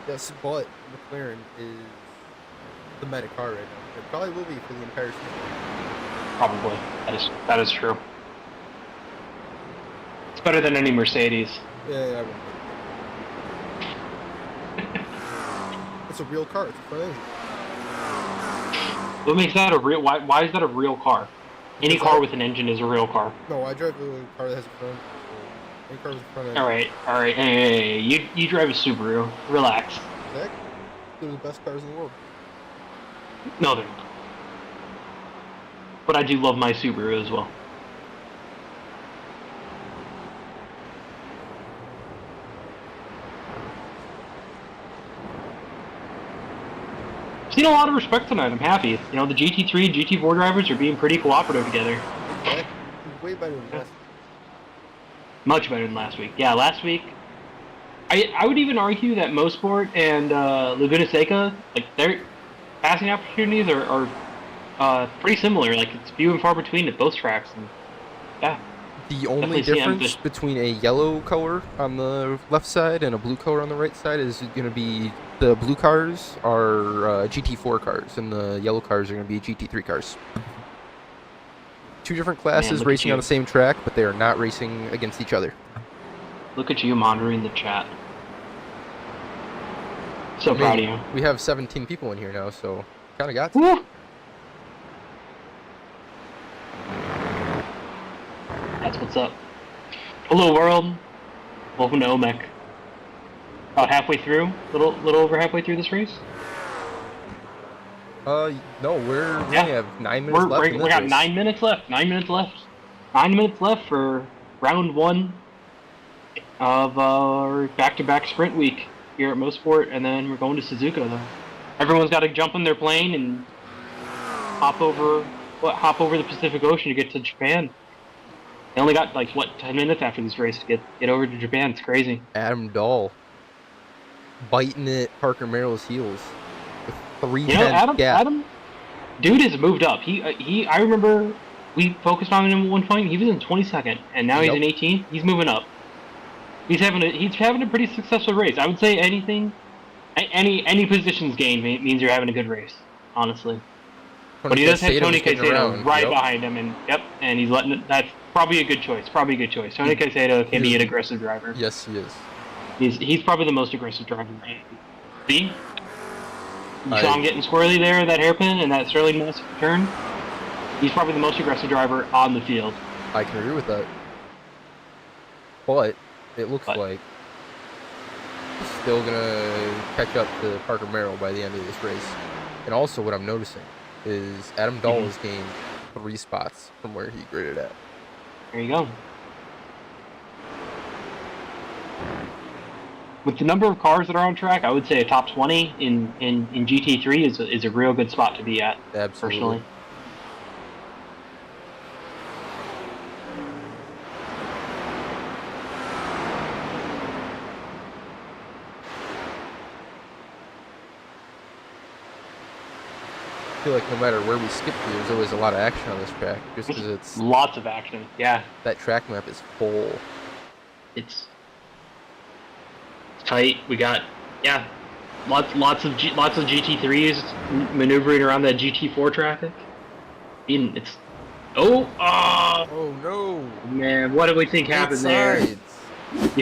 Yes, but McLaren is the meta car right now. It probably will be for the entire season. Probably. That is true. It's better than any Mercedes. Yeah, I will. It's a real car. It's a front engine. What makes that a real? Why is that a real car? Any car with an engine is a real car. No, I drive a car that has a front. Any car with a front engine. All right. Hey, you drive a Subaru. Relax. Exactly. They're the best cars in the world. No, they're not. But I do love my Subaru as well. seen a lot of respect tonight. I'm happy. You know, the GT3 and GT4 drivers are being pretty cooperative together. Way better than last week. Much better than last week. Yeah, last week, I would even argue that Motorsport and Laguna Seca, like, their passing opportunities are pretty similar. Like, it's few and far between at both tracks. And, yeah. The only difference between a yellow color on the left side and a blue color on the right side is going to be the blue cars are GT4 cars and the yellow cars are going to be GT3 cars. Two different classes racing on the same track, but they are not racing against each other. Look at you monitoring the chat. So proud of you. We have 17 people in here now, so kind of got to. Woo! That's what's up. Hello world. Welcome to OMEC. About halfway through? Little over halfway through this race? No, we only have 9 minutes left. We got 9 minutes left. 9 minutes left. 9 minutes left for round 1 of our back-to-back sprint week here at Motorsport, and then we're going to Suzuka. Though everyone's got to jump in their plane and hop over the Pacific Ocean to get to Japan. They only got, like, 10 minutes after this race to get over to Japan. It's crazy. Adam Dahl biting at Parker Merrill's heels with 3:10 gap. Adam, dude has moved up. I remember we focused on him at one point. He was in 22nd, and now he's in 18th. He's moving up. He's having a pretty successful race. I would say any positions gained means you're having a good race, honestly. But he does have Tony Caicedo right behind him, and he's letting it. That's probably a good choice. Tony Caicedo can be an aggressive driver. Yes, he is. He's probably the most aggressive driver. See? You saw him getting squirrely there, that hairpin, and that Sterling Moss turn. He's probably the most aggressive driver on the field. I can agree with that. But it looks like he's still going to catch up to Parker Merrill by the end of this race. And also what I'm noticing is Adam Dahl has gained 3 spots from where he graded at. There you go. With the number of cars that are on track, I would say a top 20 in GT3 is a real good spot to be at. Absolutely. Personally. I feel like no matter where we skip to, there's always a lot of action on this track, just because it's lots of action. Yeah, that track map is full. It's tight. We got lots of GT3s maneuvering around that GT4 traffic. It's oh no, man! What do we think happened there? You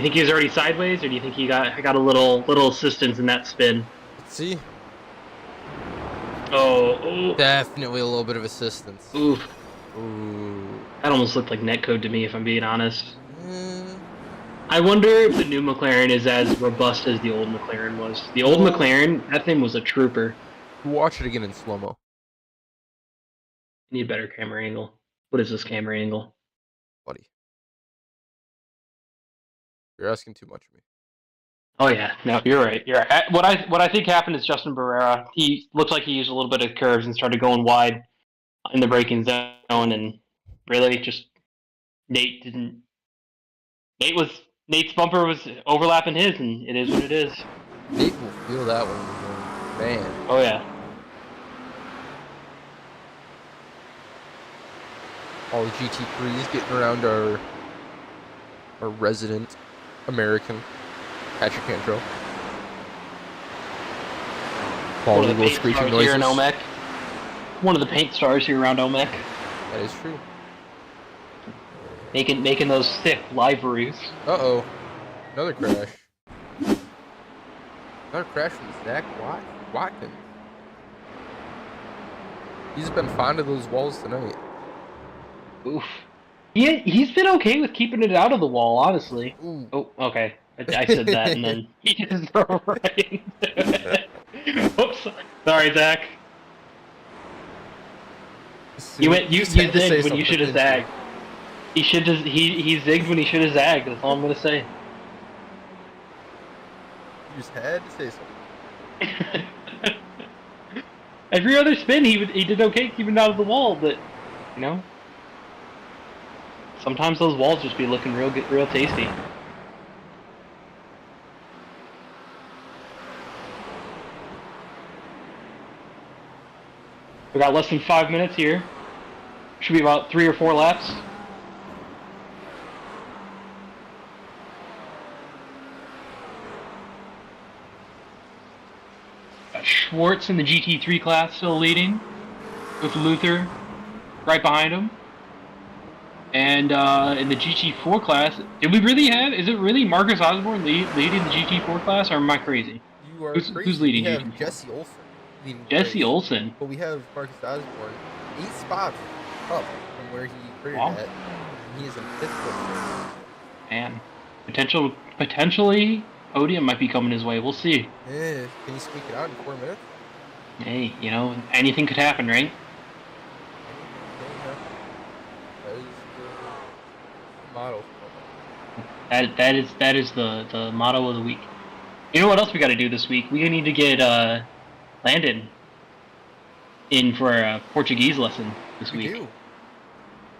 think he was already sideways, or do you think he got a little assistance in that spin? Let's see. Oh, definitely a little bit of assistance. Oof. Ooh. That almost looked like netcode to me, if I'm being honest. I wonder if the new McLaren is as robust as the old McLaren was. The old McLaren, that thing was a trooper. Watch it again in slow-mo. Need a better camera angle. What is this camera angle? Buddy. You're asking too much of me. Oh yeah, no, you're right. You're right. What I think happened is Justin Barrera. He looked like he used a little bit of curves and started going wide in the braking zone, and really just Nate's bumper was overlapping his, and it is what it is. Nate will feel that one, man. Oh yeah. All the GT3s getting around our resident American Patrick Cantrell. One of the paint stars here in OMEC. One of the paint stars here around OMEC. That is true. Making those thick liveries. Uh-oh. Another crash. Another crash from Zach Watkins. He's been fond of those walls tonight. Oof. He's been okay with keeping it out of the wall, honestly. Ooh. Oh, okay. I said that, and then he just drove right into it. Oops. Sorry, Zach. You zigged when you should have zagged. He zigged when he should have zagged. That's all I'm gonna say. You just had to say something. Every other spin, he did okay keeping out of the wall, but sometimes those walls just be looking real good, real tasty. We got less than 5 minutes here. Should be about 3 or 4 laps. Got Schwartz in the GT3 class still leading, with Luther right behind him. And in the GT4 class, is it really Marcus Osborne leading the GT4 class, or am I crazy? You are who's leading? We have Jesse Olsen. Jesse Olsen. But we have Marcus Osborne 8 spots up from where he cleared at. He is in 5th place. Man, potentially podium might be coming his way. We'll see. Yeah, can you squeak it out in 4 minutes? Hey, anything could happen, right? That is the motto. That is the motto of the week. You know what else we got to do this week? We need to get Landon in for a Portuguese lesson this week. Do.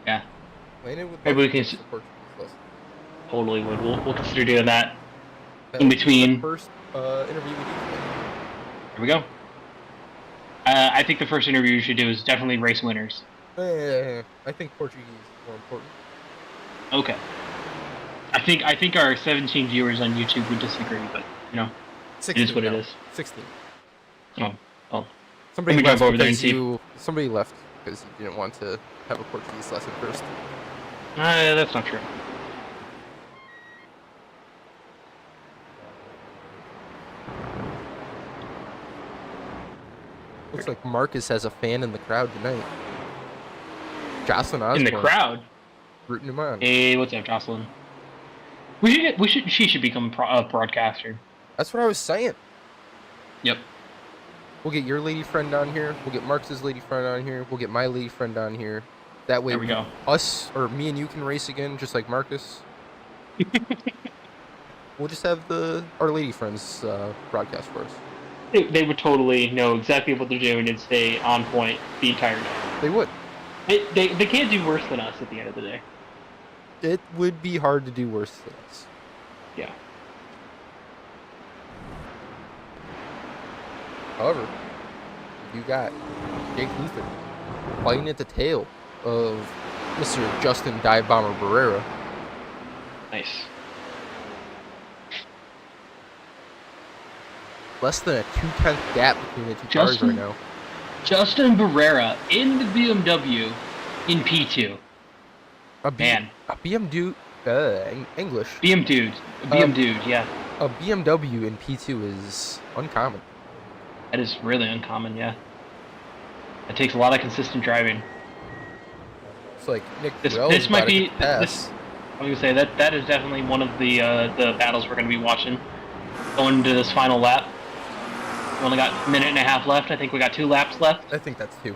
Yeah. Landon would maybe we can. Portuguese lesson. Totally would. We'll consider doing that. That in between. The first interview we do. Here we go. I think the first interview you should do is definitely race winners. I think Portuguese is more important. Okay. I think our 17 viewers on YouTube would disagree, but 16 it is what now. it is. 16. Oh. Somebody Let me left drive over there and because see. Somebody left because you didn't want to have a Portuguese lesson first. That's not true. Looks like Marcus has a fan in the crowd tonight. Jocelyn Osborne. In the crowd? Rooting him on. Hey, what's up, Jocelyn? She should become a broadcaster. That's what I was saying. Yep. We'll get your lady friend on here. We'll get Marcus's lady friend on here. We'll get my lady friend on here. That way, there we go. Us or me and you can race again, just like Marcus. We'll just have our lady friends broadcast for us. They would totally know exactly what they're doing and stay on point the entire night. They would. They can't do worse than us at the end of the day. It would be hard to do worse than us. Yeah. However, you got Jake Luther fighting at the tail of Mr. Justin Dive Bomber Barrera. Nice. Less than a 2/10 gap between the two cars right now. Justin Barrera in the BMW in P2. A BM dude, English. BM dude. A BM dude, yeah. A BMW in P2 is uncommon. That is really uncommon, yeah. It takes a lot of consistent driving. It's like Nick this might be this. I'm gonna say that is definitely one of the battles we're gonna be watching going into this final lap. We only got a minute and a half left. I think we got 2 laps left. I think that's 2.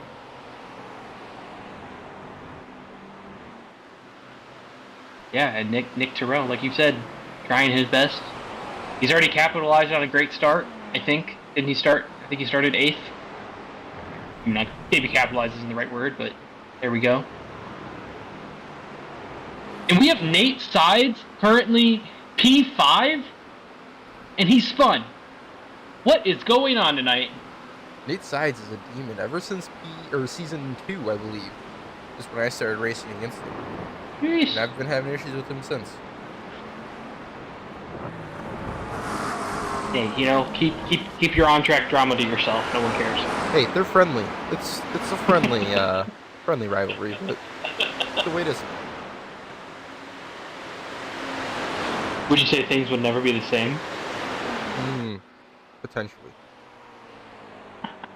Yeah, and Nick Terrell, like you said, trying his best. He's already capitalized on a great start, I think. Didn't he start? I think he started 8th. I mean, maybe capitalize isn't the right word, but there we go. And we have Nate Sides currently P5, and he's spun. What is going on tonight? Nate Sides is a demon ever since season 2, I believe. Just when I started racing against him. Jeez. And I've been having issues with him since. Hey, keep your on-track drama to yourself. No one cares. Hey, they're friendly. It's a friendly friendly rivalry, but the way it is. Would you say things would never be the same? Potentially.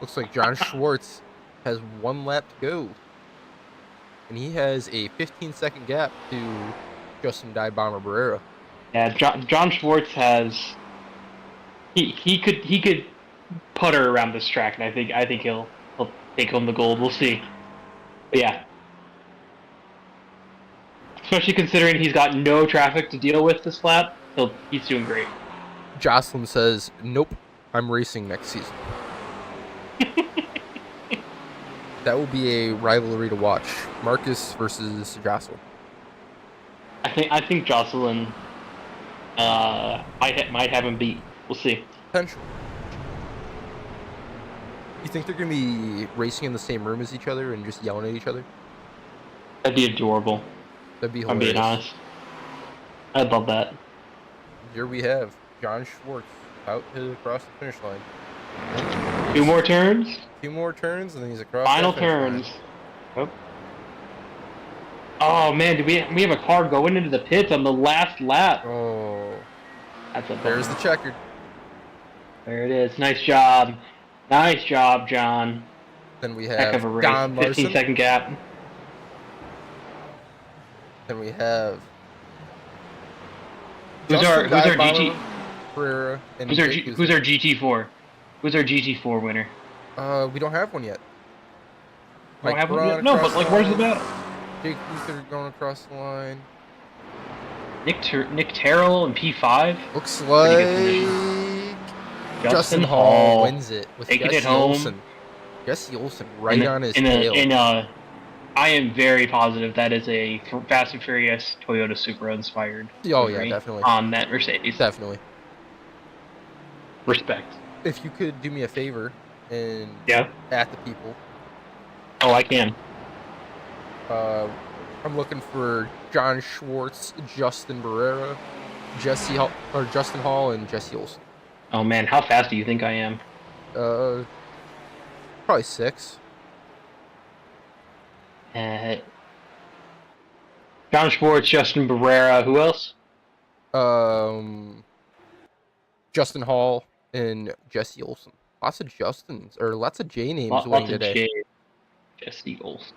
Looks like John Schwartz has 1 lap to go. And he has a 15-second gap to Justin Dive Bomber Barrera. Yeah, John Schwartz has... He could putter around this track, and I think he'll take home the gold. We'll see. But yeah. Especially considering he's got no traffic to deal with this lap, he's doing great. Jocelyn says, "Nope, I'm racing next season." That will be a rivalry to watch. Marcus versus Jocelyn. I think Jocelyn might have him beat. We'll see. Potential. You think they're going to be racing in the same room as each other and just yelling at each other? That'd be adorable. That'd be hilarious. I'm being honest. I'd love that. Here we have John Schwartz out to cross the finish line. 2 more turns. 2 more turns, and then he's across. Final turns. Oh. Oh man, do we have a car going into the pits on the last lap? Oh. That's a bummer. There's the checkered. There it is. Nice job. Nice job, John. Then we Heck have of a race. Don Larson. 15-second gap. Then we have Who's our GT? Pereira and who's our GT4? Who's our GT4 winner? We don't have one yet. Don't have one yet? No, but like, where's the battle? Jake Luther going across the line. Nick Terrell and P5. Looks like Justin Hall wins it with taking Jesse it home. Olsen. Jesse Olsen right on his tail. I am very positive that is a Fast and Furious Toyota Supra inspired. Oh yeah, definitely. On that Mercedes. Definitely. Respect. If you could do me a favor and at the people. Oh, I can. I'm looking for John Schwartz, Justin Barrera, Justin Hall, and Jesse Olsen. Oh man, how fast do you think I am? Probably 6. John Schwartz, Justin Barrera, who else? Justin Hall and Jesse Olsen. Lots of Justins, or lots of J names winning today. Jesse Olsen.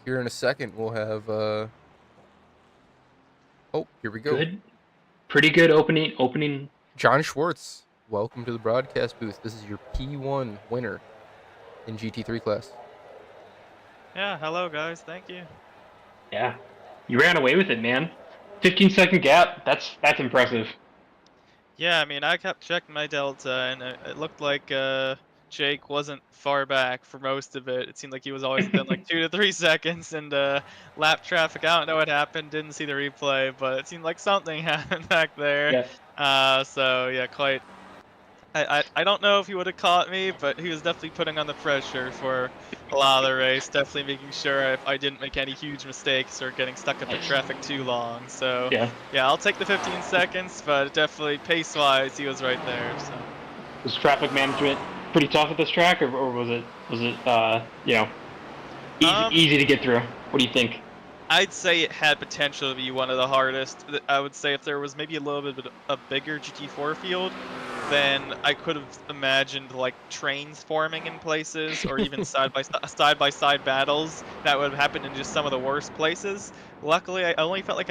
Here in a second, we'll have. Oh, here we go. Pretty good opening. John Schwartz, welcome to the broadcast booth. This is your P1 winner in GT3 class. Yeah, hello guys. Thank you. Yeah, you ran away with it, man. 15-second gap. That's impressive. Yeah, I mean, I kept checking my delta, and it looked like Jake wasn't far back for most of it. It seemed like he was always within like 2 to 3 seconds, and lap traffic, I don't know what happened, didn't see the replay, but it seemed like something happened back there. Yes. So yeah, quite. I don't know if he would have caught me, but he was definitely putting on the pressure for a lot of the race, definitely making sure if I didn't make any huge mistakes or getting stuck in the traffic too long. So yeah, I'll take the 15 seconds, but definitely pace-wise, he was right there. So was traffic management pretty tough at this track, or was it easy to get through? What do you think? I'd say it had potential to be one of the hardest. I would say if there was maybe a little bit of a bigger GT4 field, then I could have imagined like trains forming in places, or even side by side battles that would have happened in just some of the worst places. Luckily, I only felt like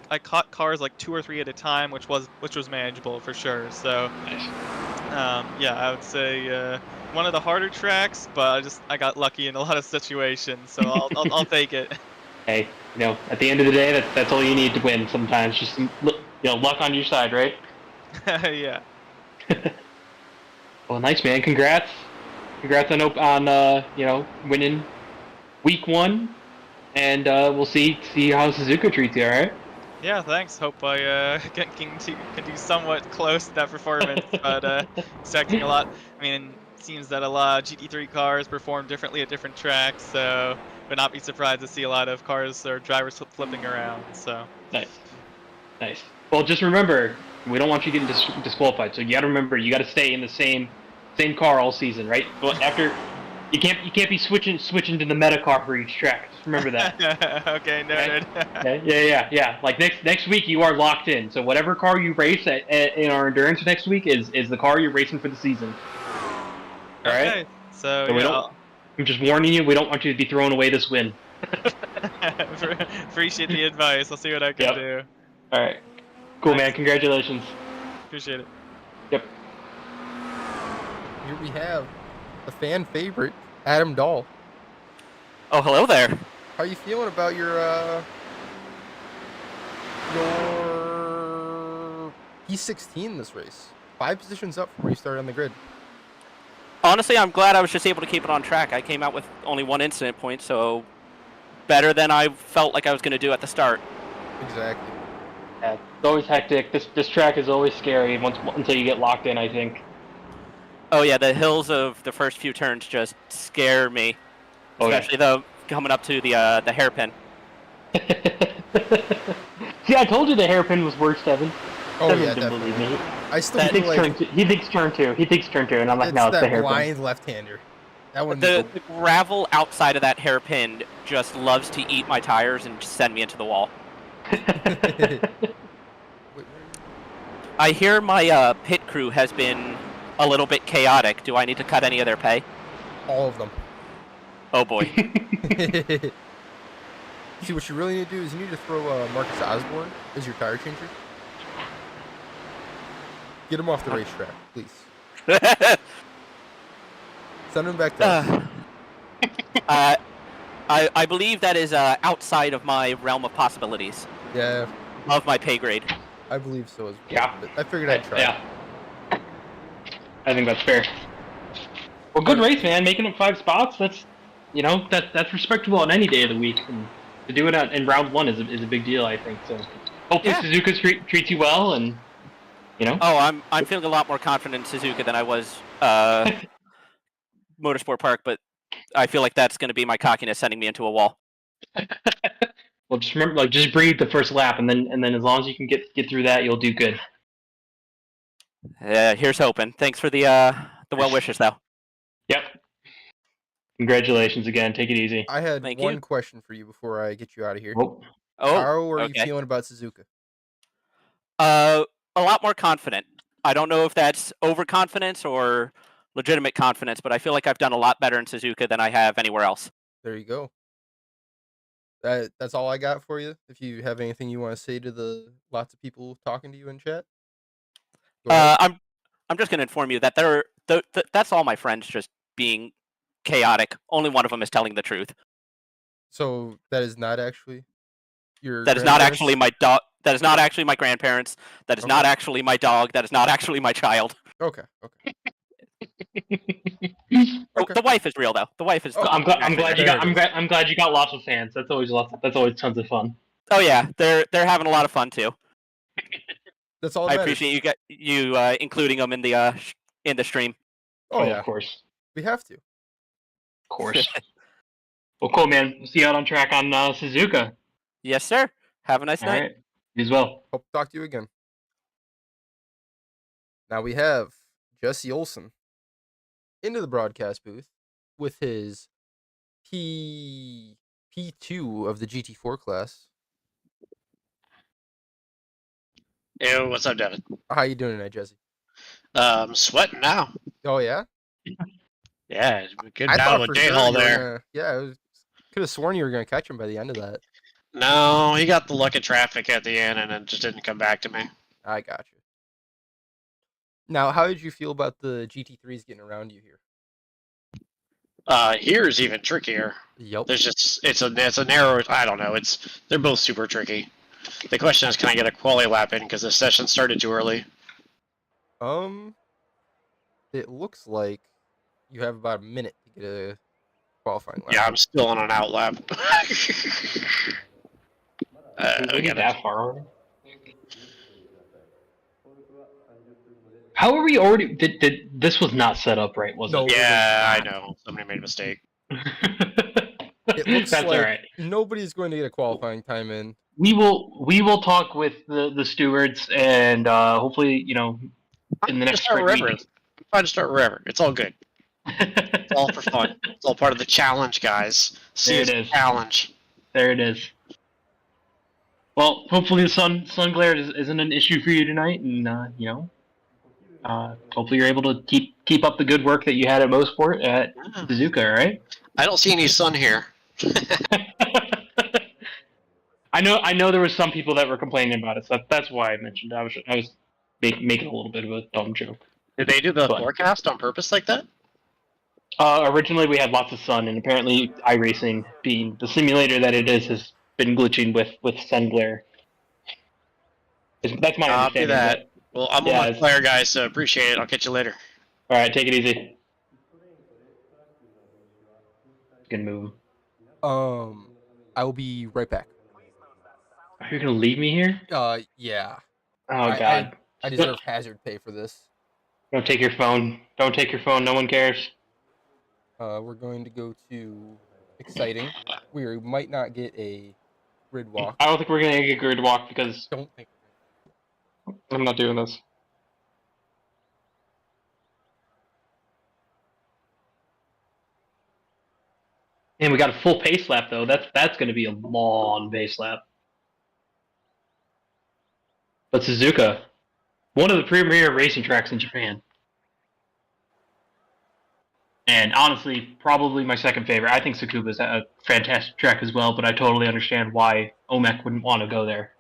I caught cars like 2 or 3 at a time, which was manageable for sure. So yeah, I would say one of the harder tracks, but I got lucky in a lot of situations, so I'll take it. Hey, at the end of the day, that's all you need to win. Sometimes just luck on your side, right? Yeah. Well, nice, man. Congrats on winning week 1, and we'll see how Suzuka treats you. All right. Yeah, thanks. Hope I can do somewhat close to that performance, but expecting a lot. I mean, it seems that a lot of GT3 cars perform differently at different tracks, so would not be surprised to see a lot of cars or drivers flipping around. So nice. Well, just remember, we don't want you getting disqualified. So you got to remember, you got to stay in the same car all season, right? But after you can't be switching to the meta car for each track. Just remember that. Okay, noted. Okay? Yeah. Like next week you are locked in. So whatever car you race in our endurance next week is the car you're racing for the season. All right. Okay. So I'm just warning you. We don't want you to be throwing away this win. Appreciate the advice. I'll see what I can do. All right. Cool, man. Congratulations. Appreciate it. Yep. Here we have the fan favorite, Adam Dahl. Oh, hello there. How you feeling about your You're P16 this race. 5 positions up from where you started on the grid. Honestly, I'm glad I was just able to keep it on track. I came out with only 1 incident point, so better than I felt like I was going to do at the start. Exactly. Yeah, it's always hectic. This track is always scary until you get locked in, I think. Oh yeah, the hills of the first few turns just scare me, especially though coming up to the hairpin. See, I told you the hairpin was worse, Evan. Oh Evan yeah, didn't definitely. believe me. I still He feel like thinks turn two. He thinks turn two, and I'm like, it's no, it's the that hairpin. blind left-hander. That one. The gravel outside of that hairpin just loves to eat my tires and just send me into the wall. I hear my pit crew has been a little bit chaotic. Do I need to cut any of their pay? All of them. Oh boy. See, what you really need to do is you need to throw Marcus Osborne as your tire changer. Get him off the racetrack, please. Send him back there. I believe that is outside of my realm of possibilities. Yeah. Of my pay grade. I believe so as well. Yeah. But I figured I'd try. Yeah. I think that's fair. Well, good race, man. Making up 5 spots. That's respectable on any day of the week. And to do it in round 1 is a big deal, I think. So hopefully Suzuka treats you well, and Oh, I'm feeling a lot more confident in Suzuka than I was Motorsport Park, but I feel like that's going to be my cockiness sending me into a wall. Well, just remember, just breathe the first lap, and then as long as you can get through that, you'll do good. Here's hoping. Thanks for the well wishes, though. Yep. Congratulations again. Take it easy. I had Thank one you. question for you before I get you out of here. Oh. How are you feeling about Suzuka? A lot more confident. I don't know if that's overconfidence or legitimate confidence, but I feel like I've done a lot better in Suzuka than I have anywhere else. There you go. That's all I got for you. If you have anything you want to say to the lots of people talking to you in chat, go ahead. I'm just going to inform you that that's all my friends just being chaotic. Only one of them is telling the truth. So that is not actually your. That is not actually my dog. That is not actually my grandparents. That is not actually my dog. That is not actually my child. Okay. The wife is real though. The wife is. I'm glad you got lots of fans. That's always tons of fun. Oh yeah, they're having a lot of fun too. That's all. I appreciate you including them in the stream. Oh yeah, of course. We have to. Of course. Well, cool, man. We'll see you out on track on Suzuka. Yes, sir. Have a nice night. All right. You as well. Hope to talk to you again. Now we have Jesse Olson into the broadcast booth with his P2 of the GT4 class. Hey, what's up, Devin? How you doing tonight, Jesse? I'm sweating now. Oh yeah. Yeah, good battle with J-Hall there. I could have sworn you were gonna catch him by the end of that. No, he got the luck of traffic at the end, and it just didn't come back to me. I got you. Now, how did you feel about the GT3s getting around you here? Here's even trickier. Yep. There's just it's a narrow. I don't know. They're both super tricky. The question is, can I get a quali lap in because the session started too early? It looks like you have about a minute to get a qualifying lap. Yeah, I'm still on an out lap. We get that far already. How are we already? Did this was not set up right, was it? Yeah, I know. Somebody made a mistake. It looks That's like all right. Nobody's going to get a qualifying time in. We will talk with the stewards and hopefully in the next start week. wherever. I'm fine to start wherever. It's all good. It's all for fun. It's all part of the challenge, guys. There it is. Challenge. There it is. Well, hopefully the sun glare isn't an issue for you tonight, and hopefully you're able to keep up the good work that you had at Motorsport at Suzuka, all right? I don't see any sun here. I know there was some people that were complaining about it, so that's why I mentioned. I was making a little bit of a dumb joke. Did they do the forecast on purpose like that? Originally we had lots of sun, and apparently iRacing, being the simulator that it is, has been glitching with sun glare. That's my I'll understanding. do that. Well, I'm Yeah, on my player, guys, so appreciate it. I'll catch you later. All right, take it easy. Gonna move. I will be right back. Are you gonna leave me here? Yeah. Oh God. I deserve hazard pay for this. Don't take your phone. Don't take your phone. No one cares. We're going to go to exciting. We might not get a grid walk. I don't think we're gonna get a grid walk because Don't think. I'm not doing this. And we got a full pace lap though. That's gonna be a long pace lap. But Suzuka, one of the premier racing tracks in Japan. And honestly, probably my second favorite. I think Tsukuba's a fantastic track as well, but I totally understand why OMEC wouldn't want to go there.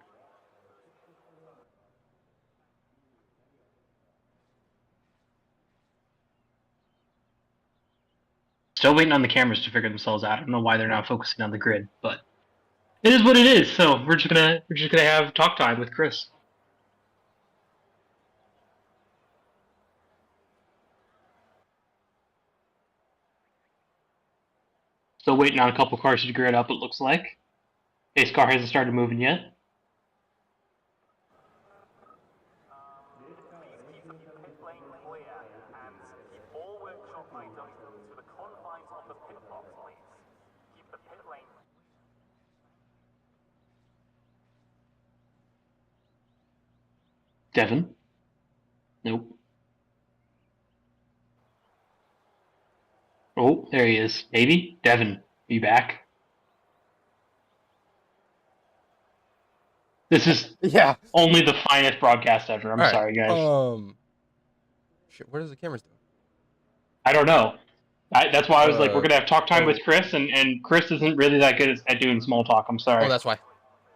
Still waiting on the cameras to figure themselves out. I don't know why they're not focusing on the grid, but it is what it is. So we're just gonna have talk time with Chris. Still waiting on a couple cars to grid up, it looks like. Pace car hasn't started moving yet. Devin? Nope. Oh, there he is. Maybe? Devin, you back? This is only the finest broadcast ever. I'm sorry, guys. Shit, what is the cameras doing? I don't know. That's why I was like, we're going to have talk time with Chris, and Chris isn't really that good at doing small talk. I'm sorry. Oh, that's why.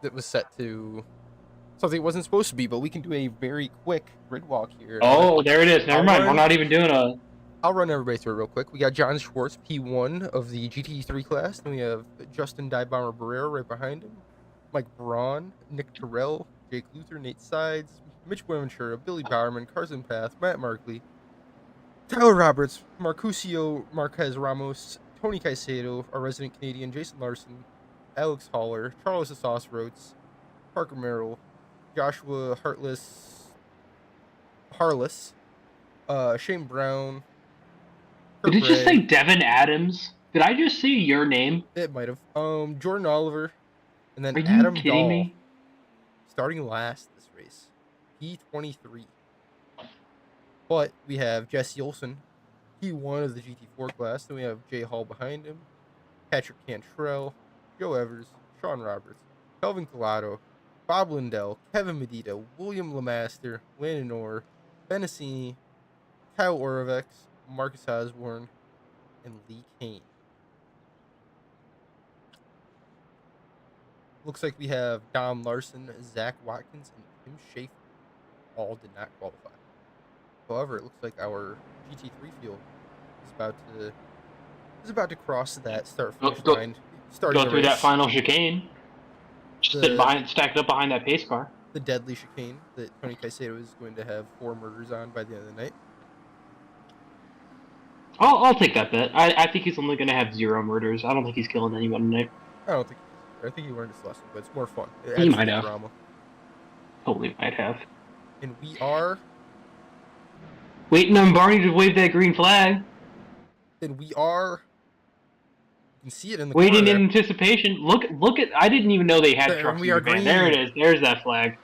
It was set to something it wasn't supposed to be, but we can do a very quick grid walk here. Oh, there it is. Never mind. We're not even doing a... I'll run everybody through it real quick. We got John Schwartz, P1 of the GT3 class. Then we have Justin Die Bomber Barrera right behind him. Mike Braun, Nick Terrell, Jake Luther, Nate Sides, Mitch Buenaventura, Billy Bowerman, Carson Path, Matt Markley, Tyler Roberts, Marcusio Marquez Ramos, Tony Caicedo, our resident Canadian, Jason Larson, Alex Haller, Charles the Sauce Roats, Parker Merrill, Joshua Harless, Shane Brown. Did it just say Devin Adams? Did I just see your name? It might have. Jordan Oliver, and then Are you Adam kidding Dahl, me? starting last this race, P23. But we have Jesse Olson, P1 of the GT4 class. Then we have Jay Hall behind him, Patrick Cantrell, Joe Evers, Sean Roberts, Kelvin Collado, Bob Lindell, Kevin Medina, William Lemaster, Landon Orr, Benassini, Kyle Orovex, Marcus Osborne, and Lee Kane. Looks like we have Dom Larson, Zach Watkins, and Tim Schaefer. All did not qualify. However, it looks like our GT3 field is about to cross that start-finish line. Go through that final chicane. Stacked up behind that pace car. The deadly chicane that Tony Caicedo is going to have 4 murders on by the end of the night. I'll take that bet. I think he's only going to have 0 murders. I don't think he's killing anyone tonight. I think he learned his lesson, but it's more fun. He might have. Drama. Totally might have. And we are waiting on Barney to wave that green flag. And we are. You can see it in the waiting corner in anticipation. Look at! I didn't even know they had trucks in Japan. There it is. There's that flag.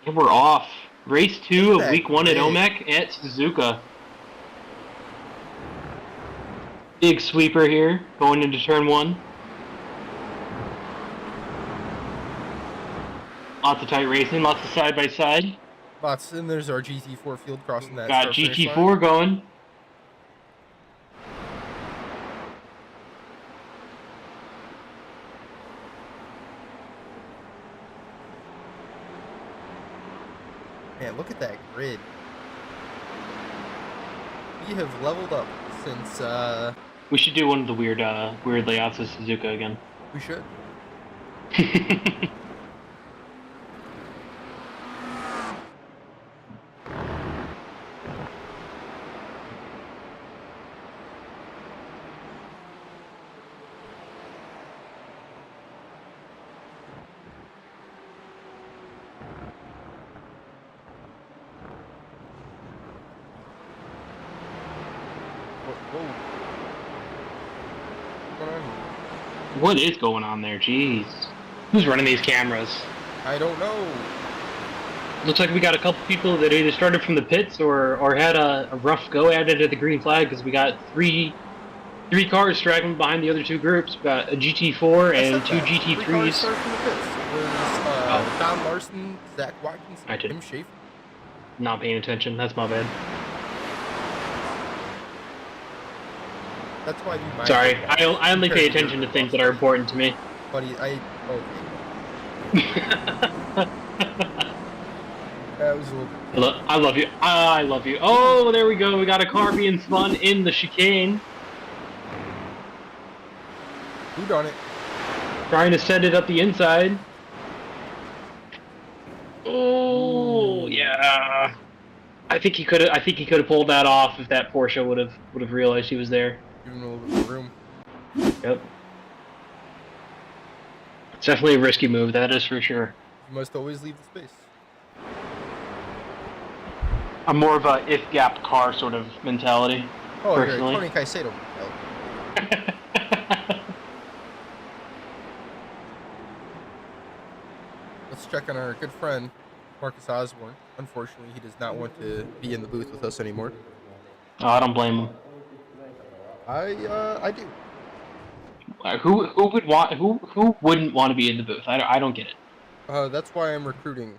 And we're off. Race 2 of week 1 at OMEC at Suzuka. Big sweeper here, going into turn 1. Lots of tight racing, lots of side-by-side. Lots, and there's our GT4 field crossing that. Got GT4 going. Man, look at that grid. We have leveled up since, We should do one of the weird layouts of Suzuka again. We should. What is going on there? Jeez. Who's running these cameras? I don't know. Looks like we got a couple people that either started from the pits or had a rough go at it at the green flag, because we got three cars straggling behind the other two groups. We got a GT4 and two GT3s. 3 cars started from the pits. It was Don Larson, Zach Watkins, and Tim Schaefer. Not paying attention. That's my bad. That's why you might. Sorry, I only pay attention to things that are important to me. Buddy, that was a little... I love you. I love you. Oh, there we go. We got a car being spun in the chicane. Who done it? Trying to set it up the inside. Oh, yeah. I think he could have pulled that off if that Porsche would have realized he was there. Give him a little bit of room. Yep. It's definitely a risky move, that is for sure. You must always leave the space. I'm more of a if-gapped car sort of mentality, personally. Tony Caicedo. Let's check on our good friend, Marcus Osborne. Unfortunately, he does not want to be in the booth with us anymore. Oh, I don't blame him. I do. Who wouldn't want to be in the booth? I don't get it. That's why I'm recruiting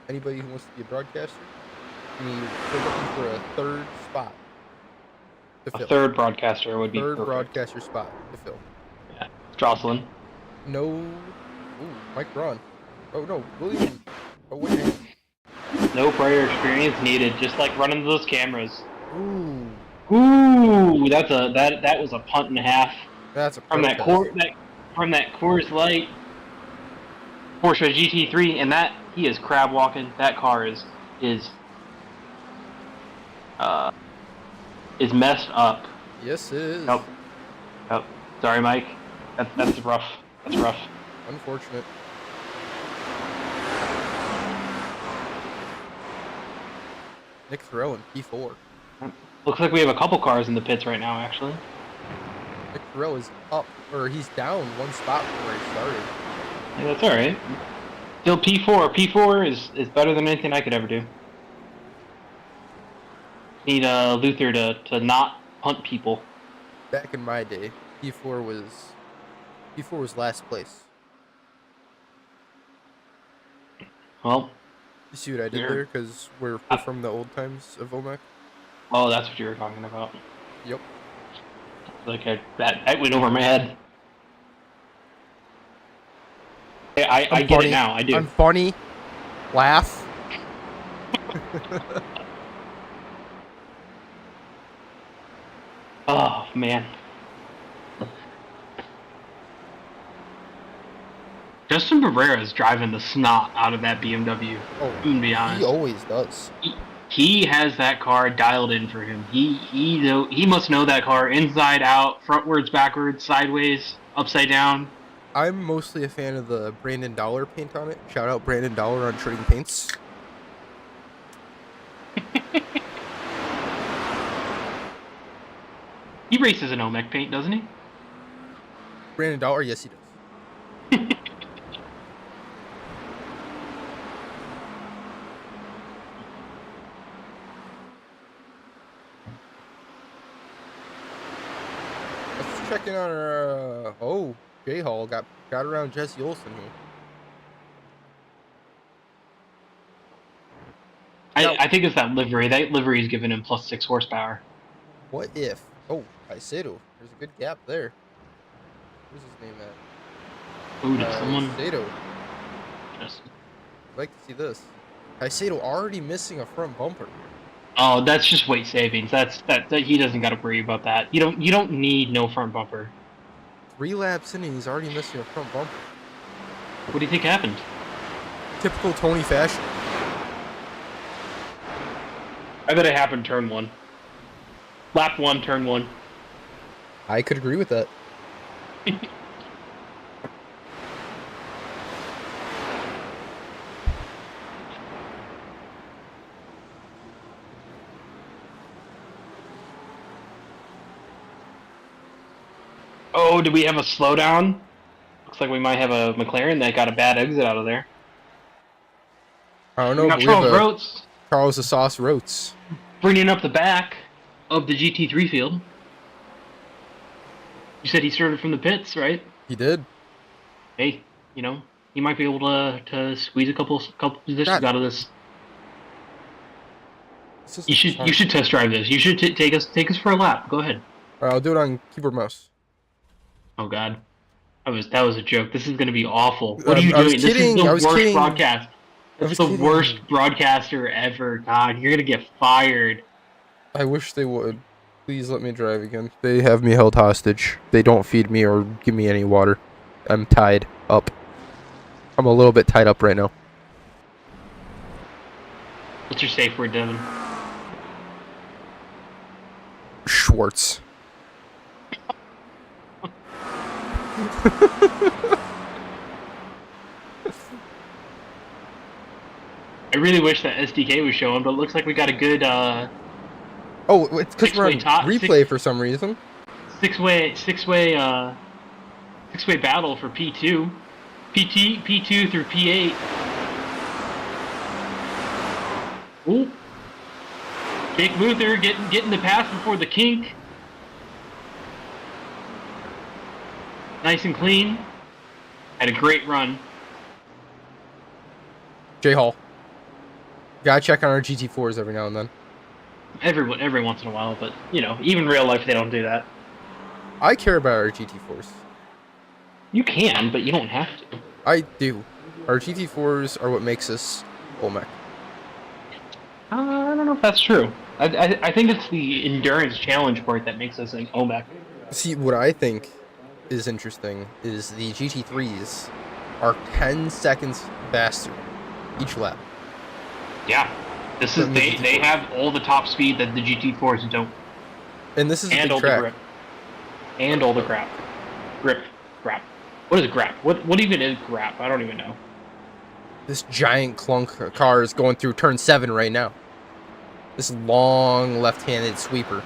anybody who wants to be a broadcaster. We're looking for a third spot to fill. A third broadcaster would be third perfect. broadcaster spot to fill. Yeah, Jocelyn. No. Ooh, Mike Braun. Oh no, William. Oh wait. No prior experience needed. Just like running those cameras. Ooh. Ooh, that was a punt and a half. That's a from that Coors Light Porsche GT3, and that he is crab walking. That car is messed up. Yes, it is. Nope. Sorry, Mike. That's rough. That's rough. Unfortunate. Nick Farrell in P4. Looks like we have a couple cars in the pits right now, actually. Nick Farrell is up, or he's down one spot from where he started. Yeah, that's alright. Still P4. P4 is better than anything I could ever do. Need Luther to not punt people. Back in my day, P4 was last place. Well, you see what I did there? Because we're from the old times of OMEC. Oh, that's what you were talking about. Yep. Okay, that went over my head. Hey, I get it now. I do. I'm funny. Laugh. Oh man. Justin Barrera is driving the snot out of that BMW. Oh, I'm gonna be honest. He always does. He has that car dialed in for him. He must know that car inside out, frontwards, backwards, sideways, upside down. I'm mostly a fan of the Brandon Dollar paint on it. Shout out Brandon Dollar on Trading Paints. He races in OMEC paint, doesn't he? Brandon Dollar, yes he does. Let's check in on our J Hall got around Jesse Olsen here. I think it's that livery. That livery is giving him +6 horsepower. What if? Oh, Caicedo. There's a good gap there. Where's his name at? Ooh, did someone? Caicedo. Yes. I'd like to see this. Caicedo already missing a front bumper. Oh, that's just weight savings. That he doesn't got to worry about that. You don't need no front bumper. 3 laps in and he's already missing a front bumper. What do you think happened? Typical Tony fashion. I bet it happened turn 1. Lap 1, turn 1. I could agree with that. Oh, do we have a slowdown? Looks like we might have a McLaren that got a bad exit out of there. I don't know. Now Charles Rotes. Charles the Sauce Rotes. Bringing up the back of the GT3 field. You said he started from the pits, right? He did. Hey, you know, he might be able to squeeze a couple positions out of this. You should test drive this. You should take us for a lap. Go ahead. All right, I'll do it on keyboard mouse. Oh God, that was a joke. This is gonna be awful. What are you doing? This is the worst broadcast. It's the worst broadcaster ever. God, you're gonna get fired. I wish they would. Please let me drive again. They have me held hostage. They don't feed me or give me any water. I'm tied up. I'm a little bit tied up right now. What's your safe word, Devin? Schwartz. I really wish that SDK was showing, but it looks like we got a good oh, it's because we're on replay for some reason. Six-way battle for P2. P2 through P8. Ooh. Jake Luther getting the pass before the kink. Nice and clean. Had a great run. J Hall. Gotta check on our GT4s every now and then. Every once in a while, but you know, even real life they don't do that. I care about our GT4s. You can, but you don't have to. I do. Our GT4s are what makes us OMEC. I don't know if that's true. I think it's the endurance challenge part that makes us an OMEC. See, what I think is interesting is the GT3s are 10 seconds faster each lap. Yeah. This is they have all the top speed that the GT4s don't. And this is a big all track. The grip. And all the crap. Grap. What is grap? What even is grap? I don't even know. This giant clunk car is going through turn 7 right now. This long left-handed sweeper.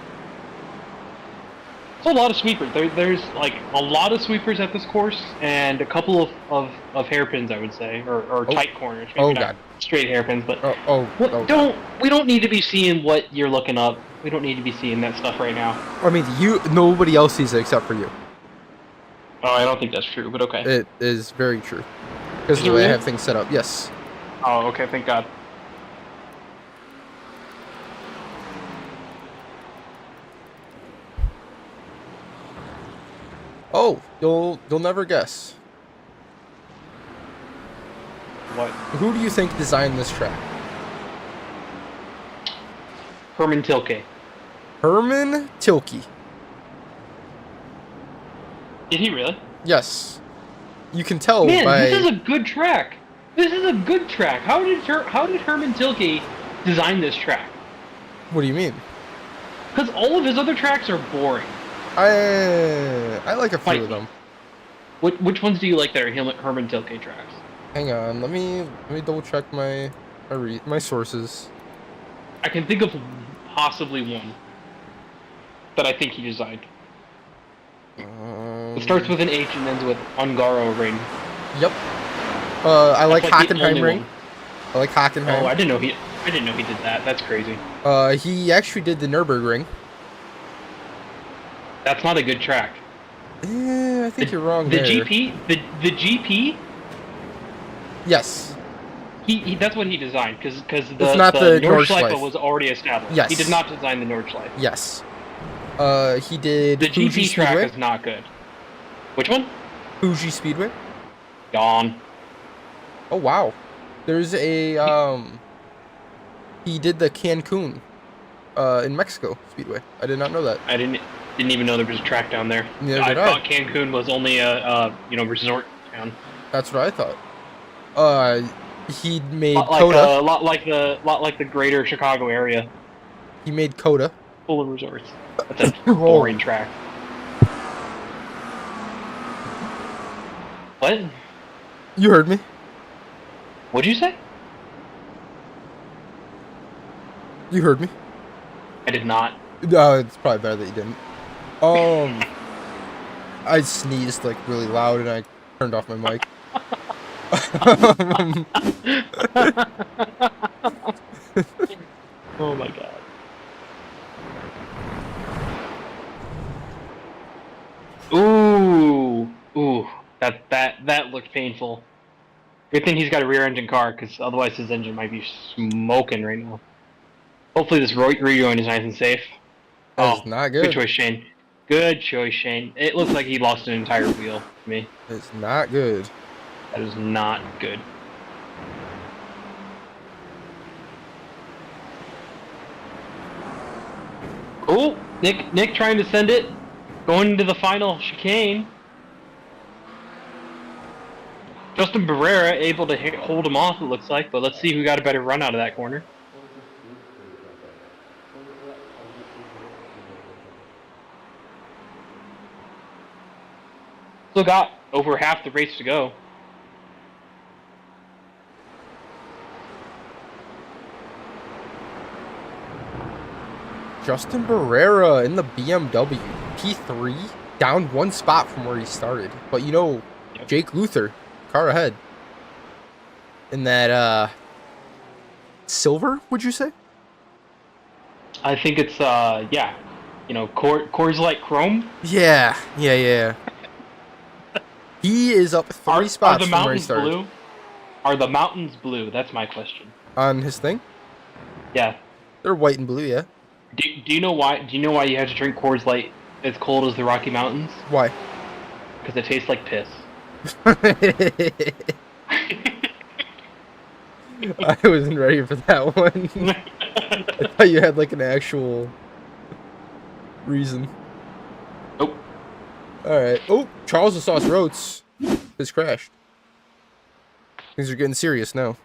It's a lot of sweepers. There's like a lot of sweepers at this course, and a couple of hairpins, I would say, or tight corners. Maybe not God. Straight hairpins, but we don't need to be seeing what you're looking up. We don't need to be seeing that stuff right now. I mean, nobody else sees it except for you. Oh, I don't think that's true, but okay. It is very true. Because of the way I have things set up. Yes. Oh, okay. Thank God. Oh, you'll never guess. What? Who do you think designed this track? Herman Tilke. Herman Tilke. Did he really? Yes. You can tell Man, by... this is a good track. This is a good track. How did Herman Tilke design this track? What do you mean? Because all of his other tracks are boring. I like a few of them. Which ones do you like that are Herman Tilke tracks? Hang on, let me double check my sources. I can think of possibly one that I think he designed. It starts with an H and ends with Ungaro Ring. Yep. I like Hockenheimring. One. I like Hockenheim. Oh, I didn't know he did that. That's crazy. He actually did the Nürburgring. That's not a good track. I think you're wrong there. The GP? Yes. He that's what he designed because the Nordschleife was already established. Yes. He did not design the Nordschleife. Yes. He did the Fuji GP track Speedway. is not good. Which one? Fuji Speedway. Gone. Oh wow. There's a he did the Cancun in Mexico Speedway. I did not know that. I didn't even know there was a track down there. Neither did I thought Cancun was only a resort town. That's what I thought. He made Coda. A lot like the greater Chicago area. He made Coda. Full of resorts. That's a boring track. What? You heard me. What'd you say? You heard me. I did not. It's probably better that you didn't. I sneezed like really loud and I turned off my mic. Oh my god. Ooh, that looked painful. Good thing he's got a rear-engine car, because otherwise his engine might be smoking right now. Hopefully this rejoin is nice and safe. That is not good. Good choice, Shane. Good choice, Shane. It looks like he lost an entire wheel to me. It's not good. That is not good. Oh, Nick trying to send it. Going into the final chicane. Justin Barrera able to hold him off, it looks like, but let's see who got a better run out of that corner. Still got over half the race to go. Justin Barrera in the BMW P3, down 1 spot from where he started. But you know, Jake Luther, car ahead. In that silver, would you say? I think it's yeah, you know, Coors Light Chrome. Yeah. He is up 3 spots from where he started. Blue? Are the mountains blue? That's my question. On his thing? Yeah. They're white and blue, yeah. Do you know why? Do you know why you have to drink Coors Light as cold as the Rocky Mountains? Why? Because it tastes like piss. I wasn't ready for that one. I thought you had like an actual reason. Nope. Alright. Oh, Charles the Sauce Rhodes has crashed. Things are getting serious now.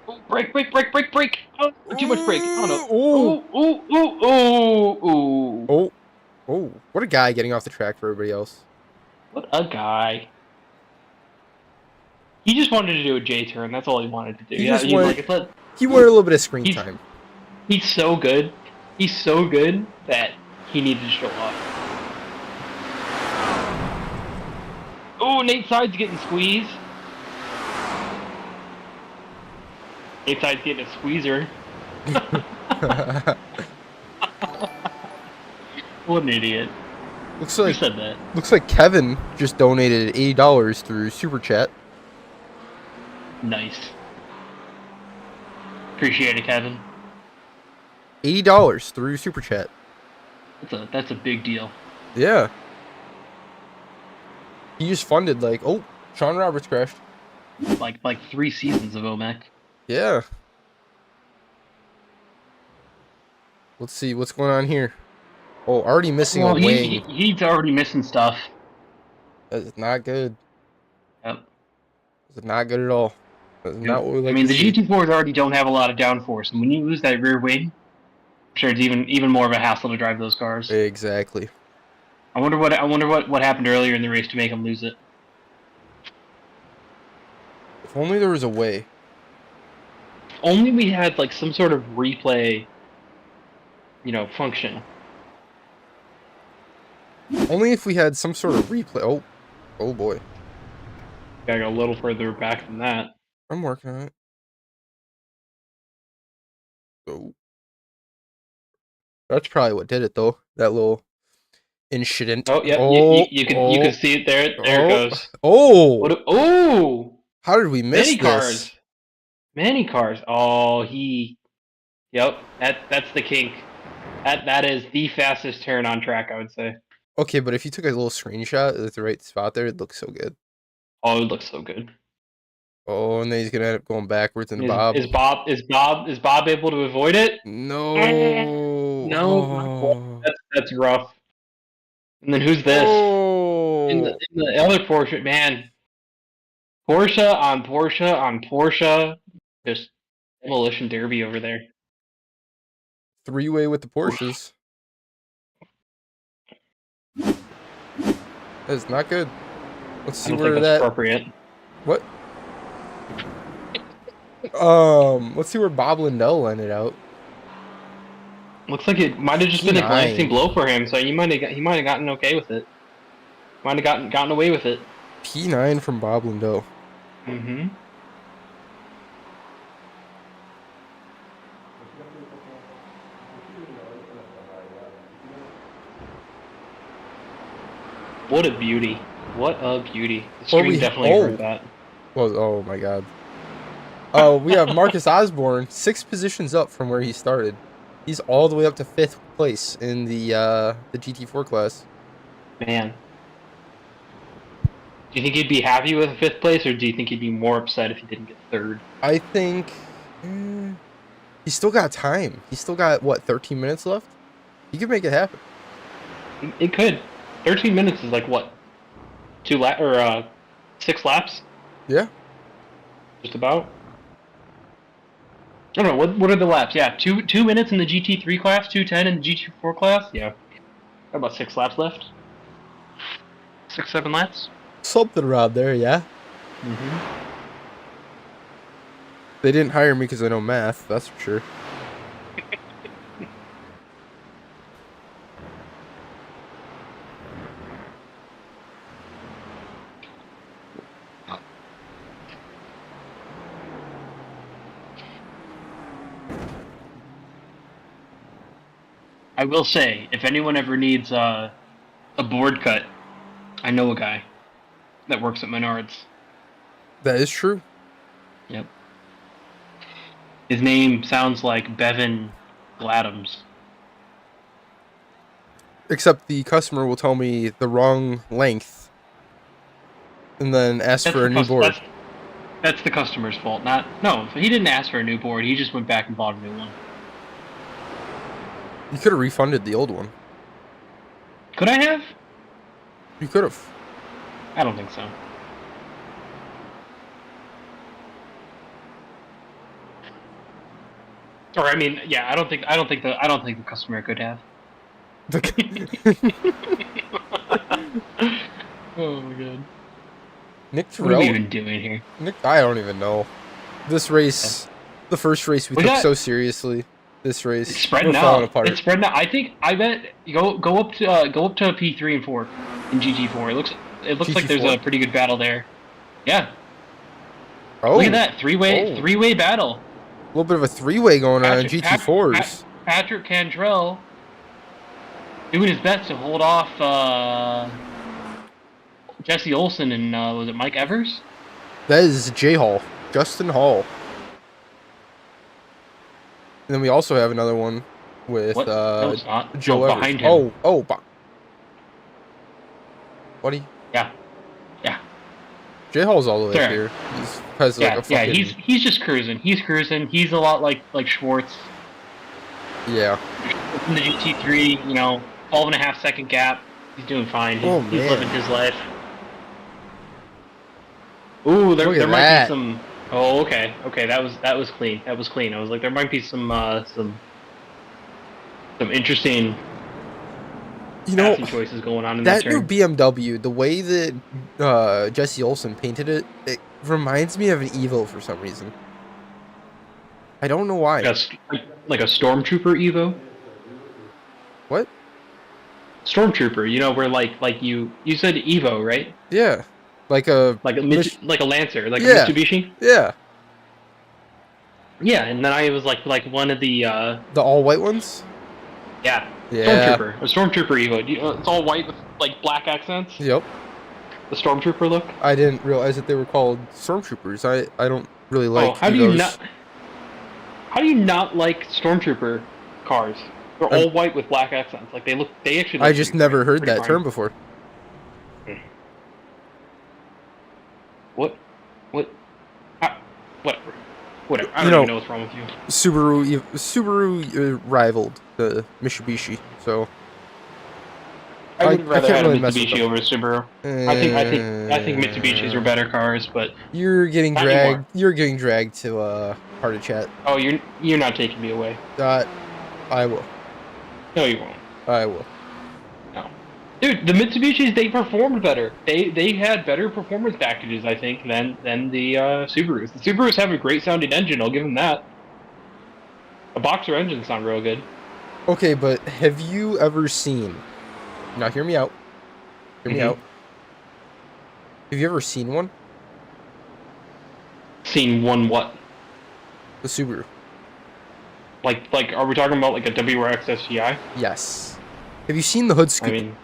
Oh, break! Oh, too much brake. Oh no. Oh, what a guy getting off the track for everybody else. What a guy. He just wanted to do a J turn. That's all he wanted to do. He wanted a little bit of screen time. He's so good. He's so good that he needed to show off. Oh, Nate Side's getting squeezed. Nate Side's getting a squeezer. What an idiot. Looks like, who said that? Looks like Kevin just donated $80 through Super Chat. Nice. Appreciate it, Kevin. $80 through Super Chat. That's a big deal. Yeah. He just funded like, oh, Sean Roberts crashed. Like 3 seasons of OMEC. Yeah. Let's see what's going on here. Oh, already missing a wing. He's already missing stuff. That's not good. Yep. That's not good at all. That's not what we like. I mean, the GT4s already don't have a lot of downforce, and when you lose that rear wing, I'm sure it's even more of a hassle to drive those cars. Exactly. I wonder what happened earlier in the race to make him lose it. If only there was a way. If only we had like some sort of replay, function. Only if we had some sort of replay. Oh boy. Gotta go a little further back than that. I'm working on it. Oh. That's probably what did it though. That little incident. Oh yeah, you can see it there. There it goes. Oh. How did we miss Many this? Cars. Many cars. Oh, Yep. That's the kink. That is the fastest turn on track, I would say. Okay, but if you took a little screenshot at the right spot there, it looks so good. Oh, it looks so good. Oh, and then he's gonna end up going backwards in the Bob. Is Bob able to avoid it? No. No. That's rough. And then who's this? Oh. In the other Porsche, man. Porsche on Porsche. Just demolition derby over there. 3-way with the Porsches. That is not good. Let's see where that. Appropriate. What? Let's see where Bob Lindell ended out. Looks like it might have just been a glancing blow for him, so he might have gotten okay with it. Might have gotten away with it. P9 from Bob Lindo. Mm-hmm. What a beauty. What a beauty. The stream definitely heard that. Well, oh my god. Oh, we have Marcus Osborne, 6 positions up from where he started. He's all the way up to 5th place in the GT4 class. Man. Do you think he'd be happy with 5th place, or do you think he'd be more upset if he didn't get 3rd? I think he's still got time. He's still got, what, 13 minutes left? He could make it happen. It could. 13 minutes is like, what? 6 laps? Yeah. Just about. I don't know, what are the laps? Yeah, 2 minutes in the GT3 class, 2:10 in the GT4 class? Yeah. About 6 laps left. 6, 7 laps? Something around there, yeah. Mm-hmm. They didn't hire me because I know math, that's for sure. I will say, if anyone ever needs a board cut, I know a guy that works at Menards. That is true. Yep. His name sounds like Bevan Gladams. Except the customer will tell me the wrong length and then ask for a new board. That's the customer's fault. No, he didn't ask for a new board. He just went back and bought a new one. You could have refunded the old one. Could I have? You could have. I don't think so. Or I mean, yeah, I don't think the customer could have. Oh my god. Nick Terrell. What are we even doing here? I don't even know. This race, the first race we took so seriously. This race, it's spreading out. It's spreading out. I bet go up to P3 and 4 in GT4. It looks like there's a pretty good battle there. Yeah. Oh. Look at that three-way battle. A little bit of a 3-way going on in GT4s. Patrick Cantrell doing his best to hold off Jesse Olsen and was it Mike Evers? That is J Hall, Justin Hall. And then we also have another one with no, it's not. Joe Evers. Behind him. Buddy. Yeah. J Hall's all the way up here. He's just cruising. He's cruising. He's a lot like Schwartz. Yeah. In the GT3, 12.5 second gap. He's doing fine. He's living his life. Ooh, there might be some. Oh, okay. That was clean. That was clean. I was like, there might be some interesting passing choices going on in that turn. New BMW, the way that Jesse Olsen painted it, it reminds me of an Evo for some reason. I don't know why. Like a Stormtrooper Evo. What? Stormtrooper. Where like you said Evo, right? Yeah. Like a Lancer, a Mitsubishi. Yeah. Yeah, and then I was like one of the all white ones. Yeah. Yeah. A Stormtrooper Evo. It's all white with like black accents. Yep. The Stormtrooper look. I didn't realize that they were called Stormtroopers. I don't really like. How do you not like Stormtrooper cars? They're all white with black accents. Like they actually. I just never heard that term before. Whatever. I don't even know what's wrong with you. Subaru rivaled the Mitsubishi, so I would rather have a Mitsubishi over a Subaru. I think Mitsubishis are better cars, but you're getting dragged. Anymore. You're getting dragged to Heart of Chat. Oh, you're not taking me away. I will. No, you won't. I will. No, dude, the Mitsubishis, they performed better. They had better performance packages, I think, than the Subarus. The Subarus have a great sounding engine. I'll give them that. A boxer engine sound real good. Okay, but have you ever seen... Now, hear me out. Hear me out. Have you ever seen one? Seen one what? The Subaru. Like, are we talking about like a WRX SGI? Yes. Have you seen the hood scoop? I mean,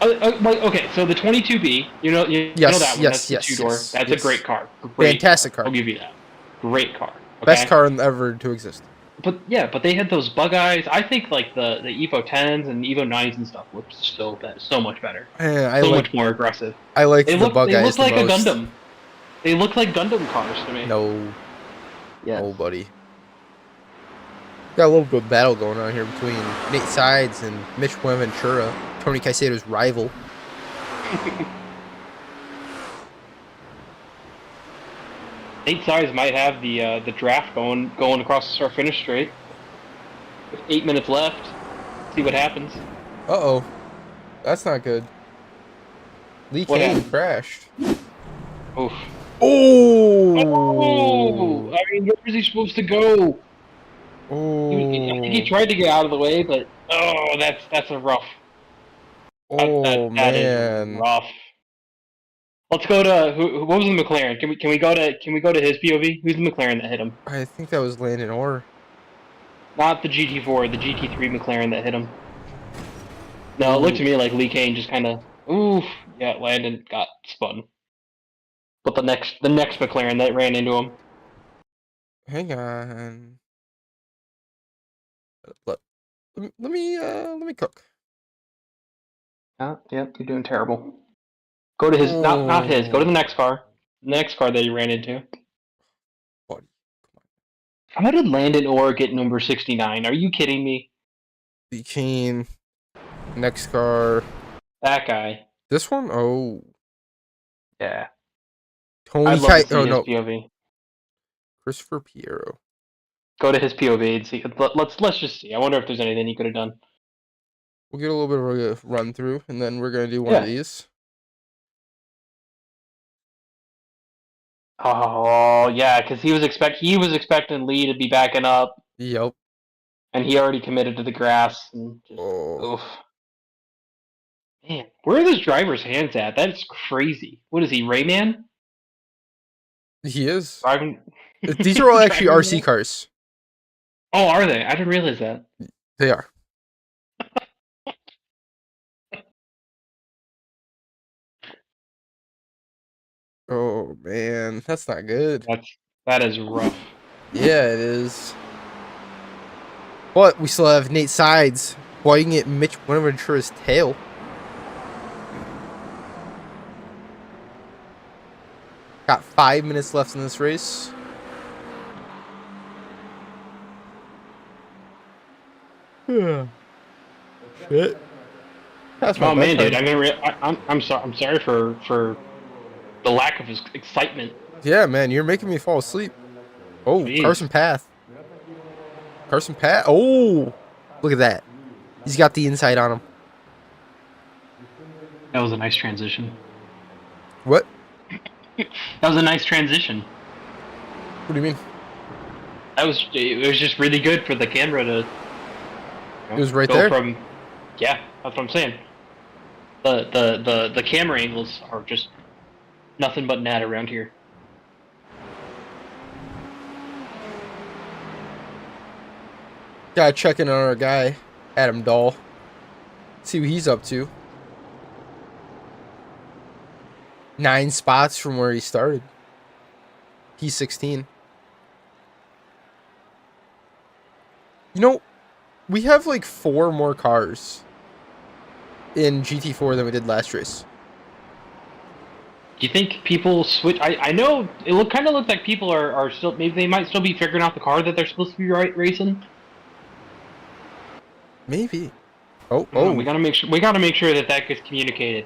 okay, so the 22B, you know that one. That's the two-door. That's a great car. Fantastic car. I'll give you that. Great car. Okay? Best car ever to exist. But yeah, but they had those bug eyes. I think like the Evo 10s and Evo 9s and stuff looked so much better. Much more aggressive. I like the bug eyes. They look like a Gundam. They look like Gundam cars to me. No. Yeah. Oh, buddy. Got a little bit of battle going on here between Nate Sides and Mitch Buenaventura, Tony Caicedo's rival. Nate Sides might have the draft going across the start finish straight. With 8 minutes left. See what happens. Uh-oh. That's not good. Lee Kane crashed. Oof. Oh! I mean, where was he supposed to go? Oh! I think he tried to get out of the way, but that's a rough. Oh, that man. is rough. Let's go to what was the McLaren? Can we go to his POV? Who's the McLaren that hit him? I think that was Landon Orr. Not the GT4, the GT3 McLaren that hit him. No, it looked to me like Lee Kane just kind of Landon got spun. But the next McLaren that ran into him. Hang on. Let me cook. Yep, you're doing terrible. Go to his not his. Go to the next car. The next car that he ran into. Buddy, How did Landon Orr get number 69? Are you kidding me? Lee Kane. Next car. That guy. This one? Oh. Yeah. Tony POV. Christopher Piero. Go to his POV and see. Let's just see. I wonder if there's anything he could have done. We'll get a little bit of a run through, and then we're gonna do one of these. Oh yeah, because he was expecting Lee to be backing up. Yep. And he already committed to the grass. And just, oof. Man, where are those drivers' hands at? That's crazy. What is he, Rayman? He is. Driving. These are all actually RC cars. Oh, are they? I didn't realize that. They are. Oh man, that's not good. That is rough. Yeah, it is. But we still have Nate Sides biting at Mitch Buenaventura's tail. Got 5 minutes left in this race. Shit. That's my man, dude. I'm sorry for the lack of his excitement. Yeah, man, you're making me fall asleep. Oh, jeez. Carson Path. Oh, look at that. He's got the inside on him. That was a nice transition. What? That was a nice transition. What do you mean? It was just really good for the camera to. It was right there. Yeah, that's what I'm saying. The camera angles are just nothing but net around here. Gotta check in on our guy, Adam Dahl. See what he's up to. 9 spots from where he started. P16. You know, we have like 4 more cars in GT4 than we did last race. Do you think people switch? I know it kind of looks like people are still, maybe they might still be figuring out the car that they're supposed to be racing. Maybe. Oh. We gotta make sure that gets communicated.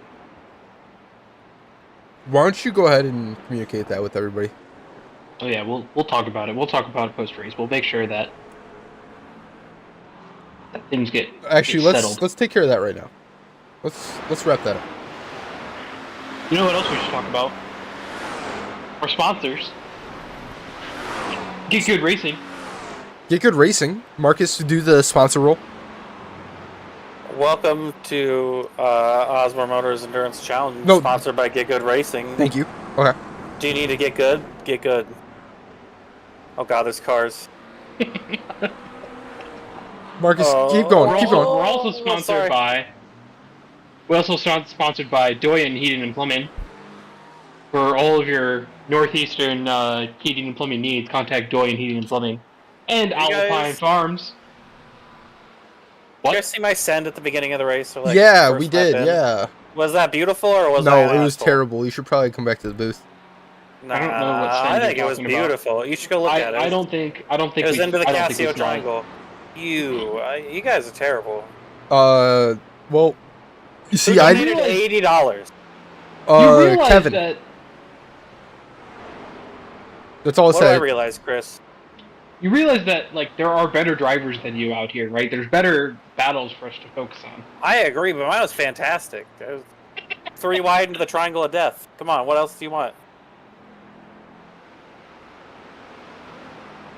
Why don't you go ahead and communicate that with everybody? Oh yeah, we'll talk about it. We'll talk about it post race. We'll make sure that things get settled. Let's take care of that right now. Let's wrap that up. You know what else we should talk about? Our sponsors. Get Good Racing. Get Good Racing. Marcus, do the sponsor role. Welcome to Osmore Motors Endurance Challenge, No. sponsored by Get Good Racing. Thank you. Okay. Do you need to get good? Get good. Oh god, there's cars. Marcus, keep going. Keep going. We're also sponsored by. We're also sponsored by Doyen Heating and Plumbing. For all of your northeastern heating and plumbing needs, contact Doyen Heating and Plumbing. And Alpine Farms. Did you guys see my send at the beginning of the race? Or Yeah, we did. Yeah. Was that beautiful or was no? It was terrible. You should probably come back to the booth. Nah, I don't know what send I think you're it was talking about. beautiful. You should go look at it. I don't think. It was into the Casio triangle. You guys are terrible. Well, you see, I needed $80. You realize Kevin. that. That's all I What said. do I realize, Chris? You realize that like there are better drivers than you out here, right? There's better battles for us to focus on. I agree, but mine was fantastic. It was 3 wide into the triangle of death. Come on, what else do you want?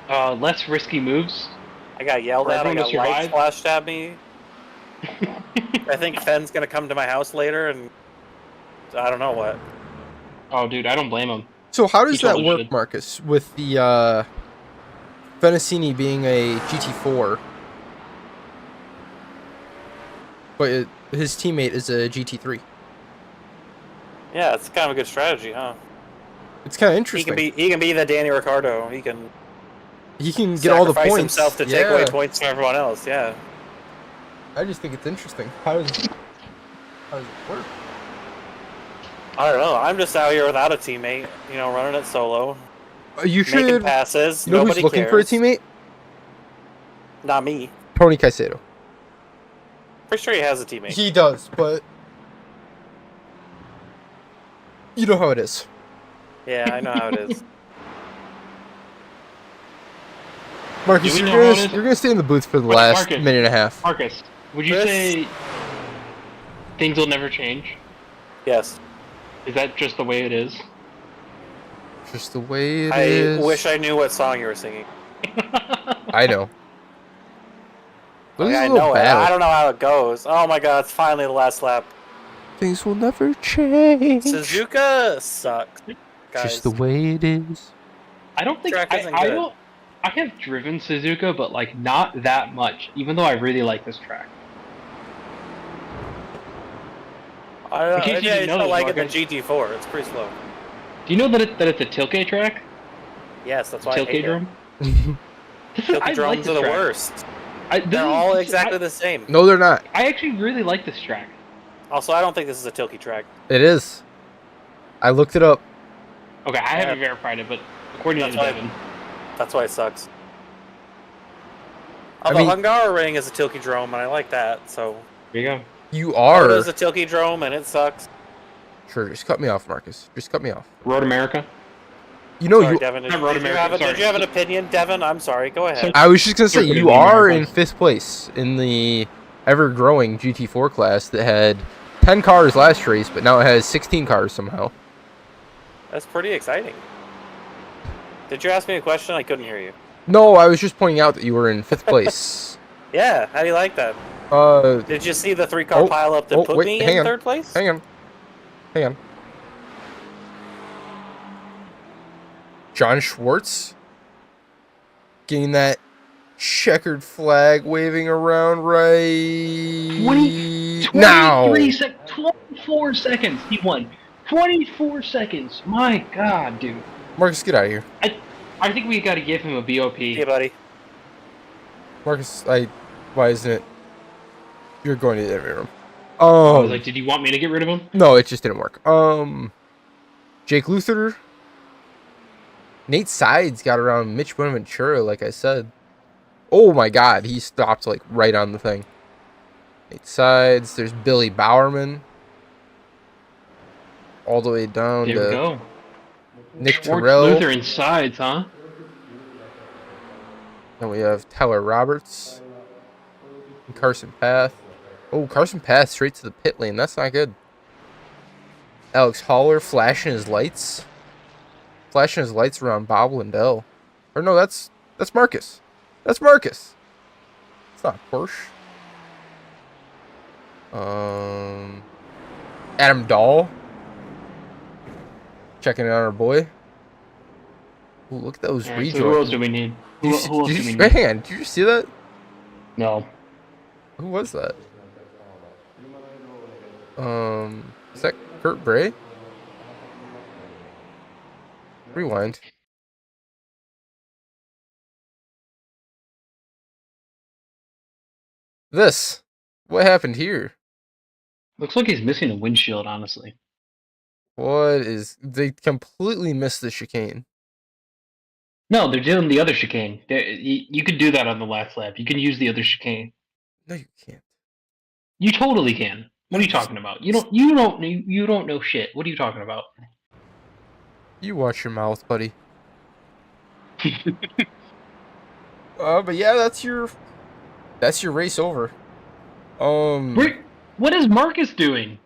Less risky moves. I got yelled at. I got lights flashed at me. I think Fenn's gonna come to my house later, and I don't know what. Oh, dude, I don't blame him. So how does that totally work, should. Marcus, with the Fennicini being a GT4, but his teammate is a GT3? Yeah, it's kind of a good strategy, huh? It's kind of interesting. He can be the Danny Ricciardo. He can get all the sacrifice points himself to take away points from everyone else. Yeah. I just think it's interesting. How does it work? I don't know. I'm just out here without a teammate, running it solo. You should. Making passes. You know Nobody who's looking cares. for a teammate? Not me. Tony Caicedo. Pretty sure he has a teammate. He does, but you know how it is. Yeah, I know how it is. Marcus, you're gonna stay in the booth for the last minute and a half. Marcus, would you say things will never change? Yes. Is that just the way it is? Just the way it is. I wish I knew what song you were singing. I know. I know it. I don't know how it goes. Oh my god, it's finally the last lap. Things will never change. Suzuka sucks, guys. Just the way it is. I don't think I have driven Suzuka, but like not that much. Even though I really like this track. It's not like the GT4. It's pretty slow. Do you know that it's a Tilke track? Yes, that's why I hate drum. Tilke drums are the worst. They're all exactly the same. No, they're not. I actually really like this track. Also, I don't think this is a Tilke track. It is. I looked it up. Okay, I haven't verified it, but according to Devin. That's why it sucks. Although Hungaroring is a Tilke drone, and I like that, so... There you go. You are. There's a Tilke drone, and it sucks. Sure, just cut me off, Marcus. Just cut me off. Road America? You know, sorry, Devin, did you have an opinion, Devin? I'm sorry, go ahead. I was just going to say, you are in 5th place in the ever-growing GT4 class that had 10 cars last race, but now it has 16 cars somehow. That's pretty exciting. Did you ask me a question? I couldn't hear you. No, I was just pointing out that you were in 5th place. Yeah, how do you like that? Did you see the 3-car pileup that put me in 3rd place? Hang on. John Schwartz getting that checkered flag waving around right 24 seconds. He won. 24 seconds. My God, dude. Marcus, get out of here. I think we got to give him a BOP. Hey, buddy. Marcus, why isn't it? You're going to the interview room. I was like, did you want me to get rid of him? No, it just didn't work. Jake Luther. Nate Sides got around Mitch Bonaventura, like I said. Oh my God, he stopped like right on the thing. Nate Sides. There's Billy Bowerman. All the way down there to we go. Nick Schwartz, Terrell. Luther and Sides, huh? Then we have Tyler Roberts. And Carson Path. Oh, Carson Path straight to the pit lane. That's not good. Alex Haller flashing his lights. Flashing his lights around Bob Lindell. Or no, that's Marcus. That's Marcus. It's not Porsche. Adam Dahl. Checking out our boy. Ooh, look at those Right, rejoins. so who else do we need? Who else do we need? Hang on, did you see that? No. Who was that? Is that Kurt Bray? Rewind. This. What happened here? Looks like he's missing a windshield, honestly. What is... They completely missed the chicane. No, they're doing the other chicane. You could do that on the last lap. You can use the other chicane. No, you can't. You totally can. What are you talking about? You don't know shit. What are you talking about? You watch your mouth, buddy. But yeah, that's your race over. What is Marcus doing? Is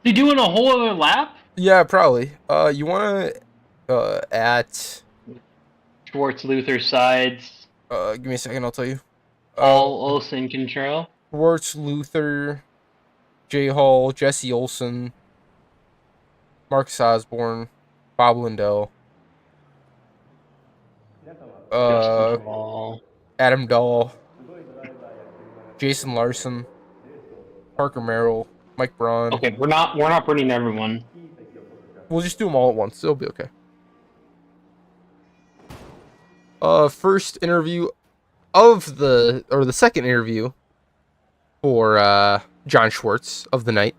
he doing a whole other lap? Yeah, probably. You wanna at Schwartz, Luther, sides. give me a second, I'll tell you. All Olsen control. Schwartz, Luther, Jay Hall, Jesse Olsen, Marcus Osborne, Bob Lindell, Adam Dahl, Jason Larson, Parker Merrill, Mike Braun. Okay, we're not putting everyone. We'll just do them all at once. It'll be okay. First interview of the second interview for John Schwartz of the night.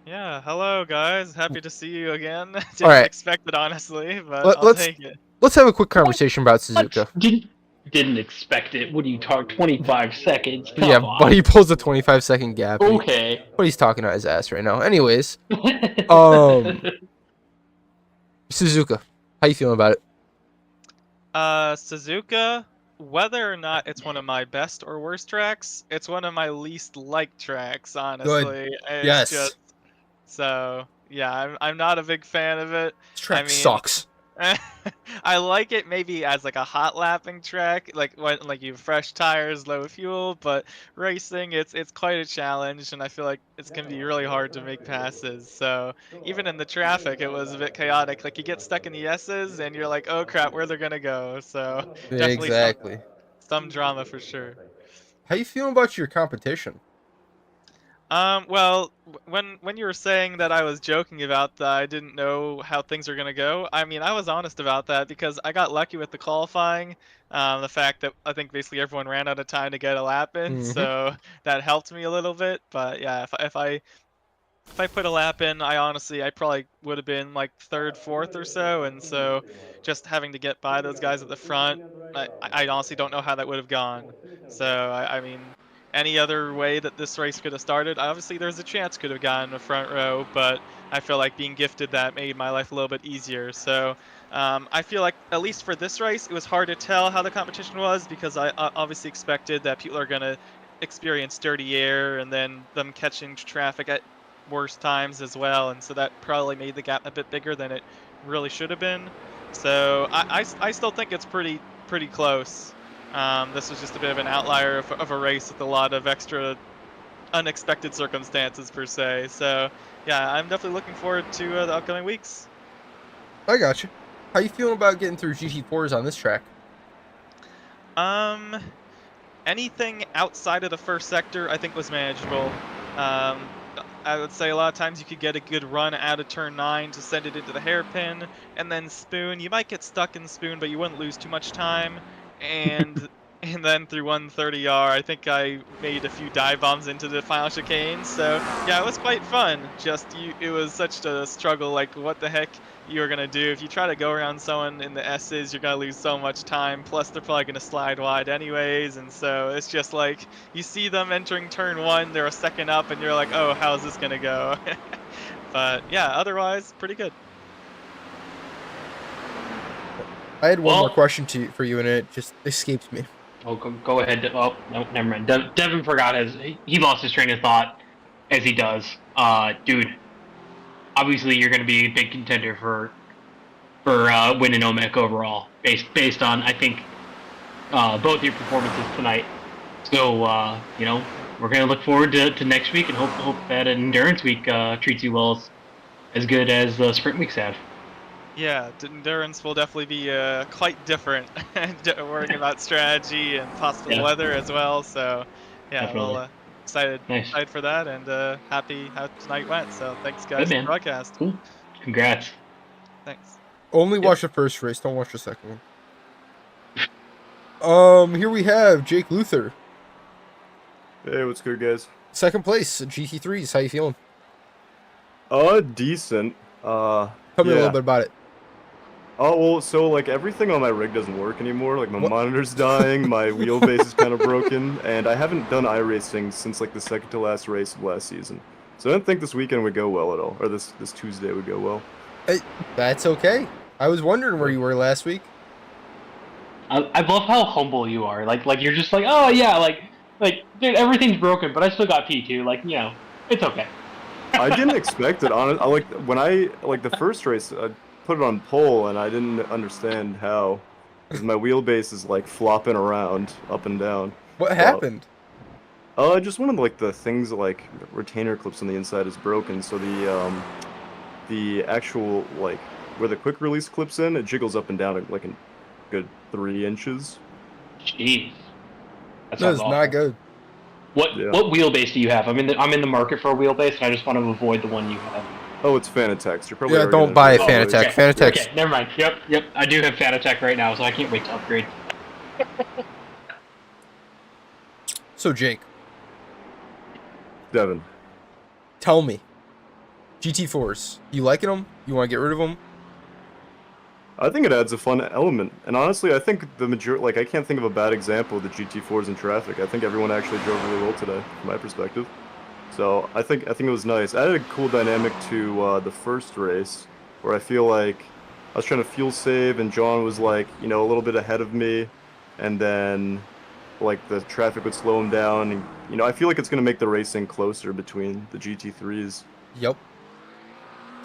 Yeah, hello guys. Happy to see you again. Didn't expect it, honestly, but I'll take it. Let's have a quick conversation about Suzuka. Didn't expect it. What do you talk? 25 seconds. Come on. But he pulls a 25-second gap. Okay. But he's talking out his ass right now. Anyways, Suzuka, how you feeling about it? Suzuka, whether or not it's one of my best or worst tracks, it's one of my least liked tracks, honestly. Good. Yes. So, yeah, I'm not a big fan of it. This track sucks. I like it maybe as like a hot lapping track, like when you have fresh tires, low fuel, but racing it's quite a challenge, and I feel like it's gonna be really hard to make passes. So even in the traffic, it was a bit chaotic. Like you get stuck in the S's, and you're like, oh crap, where they're gonna go. So yeah, definitely exactly some drama for sure. How you feeling about your competition? Well, when you were saying that I was joking about that, I didn't know how things are gonna go. I mean, I was honest about that because I got lucky with the qualifying. The fact that I think basically everyone ran out of time to get a lap in, so that helped me a little bit. But yeah, if I put a lap in, I probably would have been like third, fourth or so, and so just having to get by those guys at the front, I honestly don't know how that would have gone. So I mean, any other way that this race could have started, obviously there's a chance could have gotten a front row, but I feel like being gifted that made my life a little bit easier. So I feel like at least for this race, it was hard to tell how the competition was because I obviously expected that people are gonna experience dirty air and then them catching traffic at worse times as well, and so that probably made the gap a bit bigger than it really should have been. So I still think it's pretty close. This was just a bit of an outlier of a race with a lot of extra unexpected circumstances per se. So yeah, I'm definitely looking forward to the upcoming weeks. I got you. How you feeling about getting through GT4s on this track? Anything outside of the first sector I think was manageable. I would say a lot of times you could get a good run out of turn 9 to send it into the hairpin, and then spoon. You might get stuck in spoon, but you wouldn't lose too much time. And then through 130R, I think I made a few dive bombs into the final chicane. So yeah, it was quite fun. It was such a struggle. Like what the heck you're gonna do if you try to go around someone in the S's? You're gonna lose so much time. Plus they're probably gonna slide wide anyways, and so it's just like you see them entering turn 1, they're a second up, and you're like, oh, how's this gonna go? But yeah, otherwise pretty good. I had one more question for you, and it just escaped me. Oh, go ahead. Oh, no, never mind. Devin forgot he lost his train of thought, as he does. Dude, obviously you're going to be a big contender for winning OMEC overall, based on, I think, both your performances tonight. So you know, we're gonna look forward to next week and hope that endurance week treats you well as good as the sprint weeks have. Yeah, endurance will definitely be quite different. Worrying about strategy and possible weather as well. So, yeah, well, excited for that, and happy how tonight went. So, thanks guys for the broadcast. Cool. Congrats. Thanks. Only watch the first race. Don't watch the second one. Here we have Jake Luther. Hey, what's good, guys? Second place at GT3s. How you feeling? Decent. Tell me a little bit about it. Oh, well, so, like, everything on my rig doesn't work anymore. Like, my monitor's dying, my wheelbase is kind of broken, and I haven't done iRacing since, like, the second to last race of last season. So I didn't think this weekend would go well at all, or this Tuesday would go well. Hey, that's okay. I was wondering where you were last week. I love how humble you are. Like you're just like, oh yeah, like dude, everything's broken, but I still got P2. Like, you know, it's okay. I didn't expect it. When I the first race, I put it on pole, and I didn't understand how, because my wheelbase is like flopping around up and down. What happened? Just one of like the things like retainer clips on the inside is broken, so the actual like where the quick release clips in, it jiggles up and down like a good 3 inches. Jeez, that is not good. What wheelbase do you have? I'm in the market for a wheelbase, and I just want to avoid the one you have. Oh, it's Fanatec. You're probably don't buy a Fanatec. Fanatec. Okay, never mind. Yep. I do have Fanatec right now, so I can't wait to upgrade. So Jake, Devin, tell me, GT4s, you liking them? You want to get rid of them? I think it adds a fun element, and honestly, I think I can't think of a bad example of the GT4s in traffic. I think everyone actually drove really well today, from my perspective. So I think it was nice. Added a cool dynamic to the first race, where I feel like I was trying to fuel save, and John was like, a little bit ahead of me, and then like the traffic would slow him down, and I feel like it's gonna make the racing closer between the GT3s. Yep.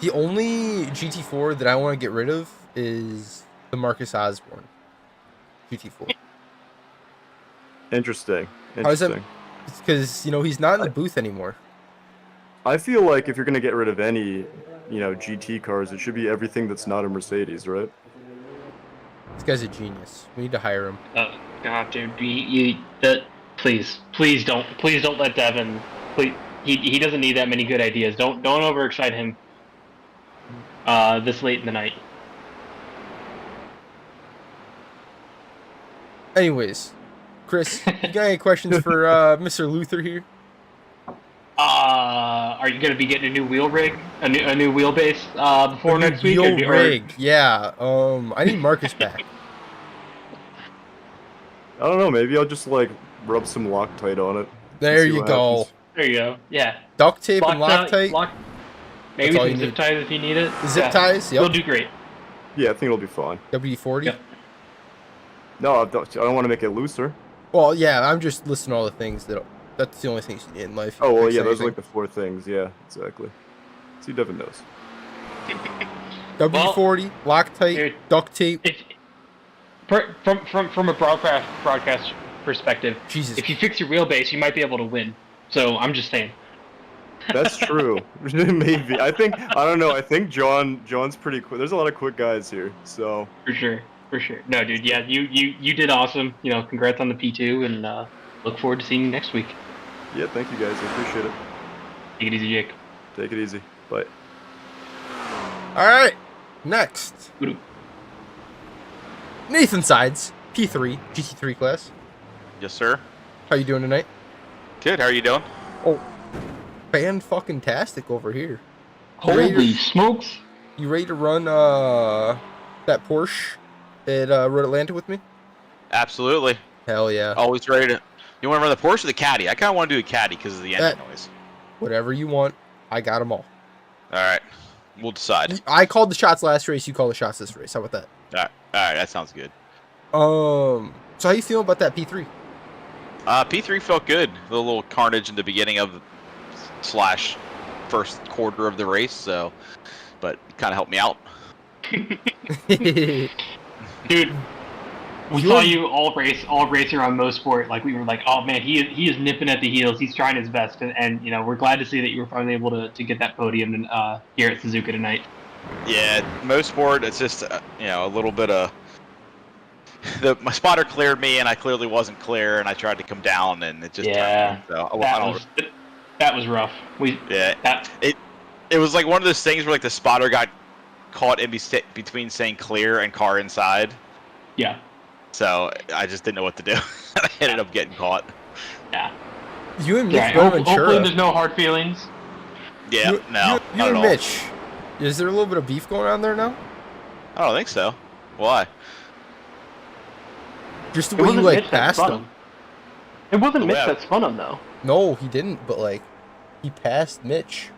The only GT4 that I want to get rid of is the Marcus Osborne GT4. Interesting. How is that? It's because he's not in the booth anymore. I feel like if you're gonna get rid of any, GT cars, it should be everything that's not a Mercedes, right? This guy's a genius. We need to hire him. Oh God, dude, please don't let Devin. Please, he doesn't need that many good ideas. Don't overexcite him. This late in the night. Anyways, Chris, you got any questions for Mr. Luther here? Are you gonna be getting a new wheel rig, a new wheelbase before next week? Wheel rig, yeah. I need Marcus back. I don't know. Maybe I'll just like rub some Loctite on it. There you go. Happens. There you go. Yeah. Duct tape and Loctite. Maybe some zip ties if you need it. Zip ties. Yep. You'll do great. Yeah, I think it'll be fine. WD-40. Yep. No, I don't want to make it looser. Well, yeah, I'm just listing all the things that's the only things you need in life. Oh, well, yeah, those are like the 4 things. Yeah, exactly. See, Devin knows. WD-40, Loctite, dude, duct tape. From a broadcast perspective, Jesus. If you fix your wheelbase, you might be able to win. So I'm just saying. That's true. Maybe. I don't know. I think John's pretty quick. There's a lot of quick guys here, so. For sure. No, dude. Yeah, you did awesome. Congrats on the P2, and look forward to seeing you next week. Yeah, thank you guys. I appreciate it. Take it easy, Jake. Take it easy. Bye. All right. Next. Nathan Sides, P3, GT3 class. Yes, sir. How you doing tonight? Good. How are you doing? Oh, fan-fucking-tastic over here. Holy smokes! You ready to run that Porsche at Road Atlanta with me? Absolutely. Hell yeah. Always ready to. You want to run the Porsche or the Caddy? I kind of want to do a Caddy because of the engine noise. Whatever you want. I got them all. All right. We'll decide. I called the shots last race. You call the shots this race. How about that? All right. That sounds good. So how you feeling about that P3? P3 felt good. A little carnage in the beginning of / first quarter of the race, but it kind of helped me out. Dude, We saw you all race around Motorsport. Like we were like, oh man, he is nipping at the heels. He's trying his best, and you know we're glad to see that you were finally able to get that podium here at Suzuka tonight. Yeah, Motorsport. It's just you know, a little bit of my spotter cleared me, and I clearly wasn't clear, and I tried to come down, and it just yeah. So that was rough. It was like one of those things where like the spotter got caught in between saying clear and car inside. Yeah. So I just didn't know what to do. I ended up getting caught. Yeah. You and Mitch hopefully there's no hard feelings. Yeah, you and Mitch, is there a little bit of beef going on there now? I don't think so. Why? Just the way you like passed him. It wasn't Mitch that spun him though. No, he didn't. But like, he passed Mitch.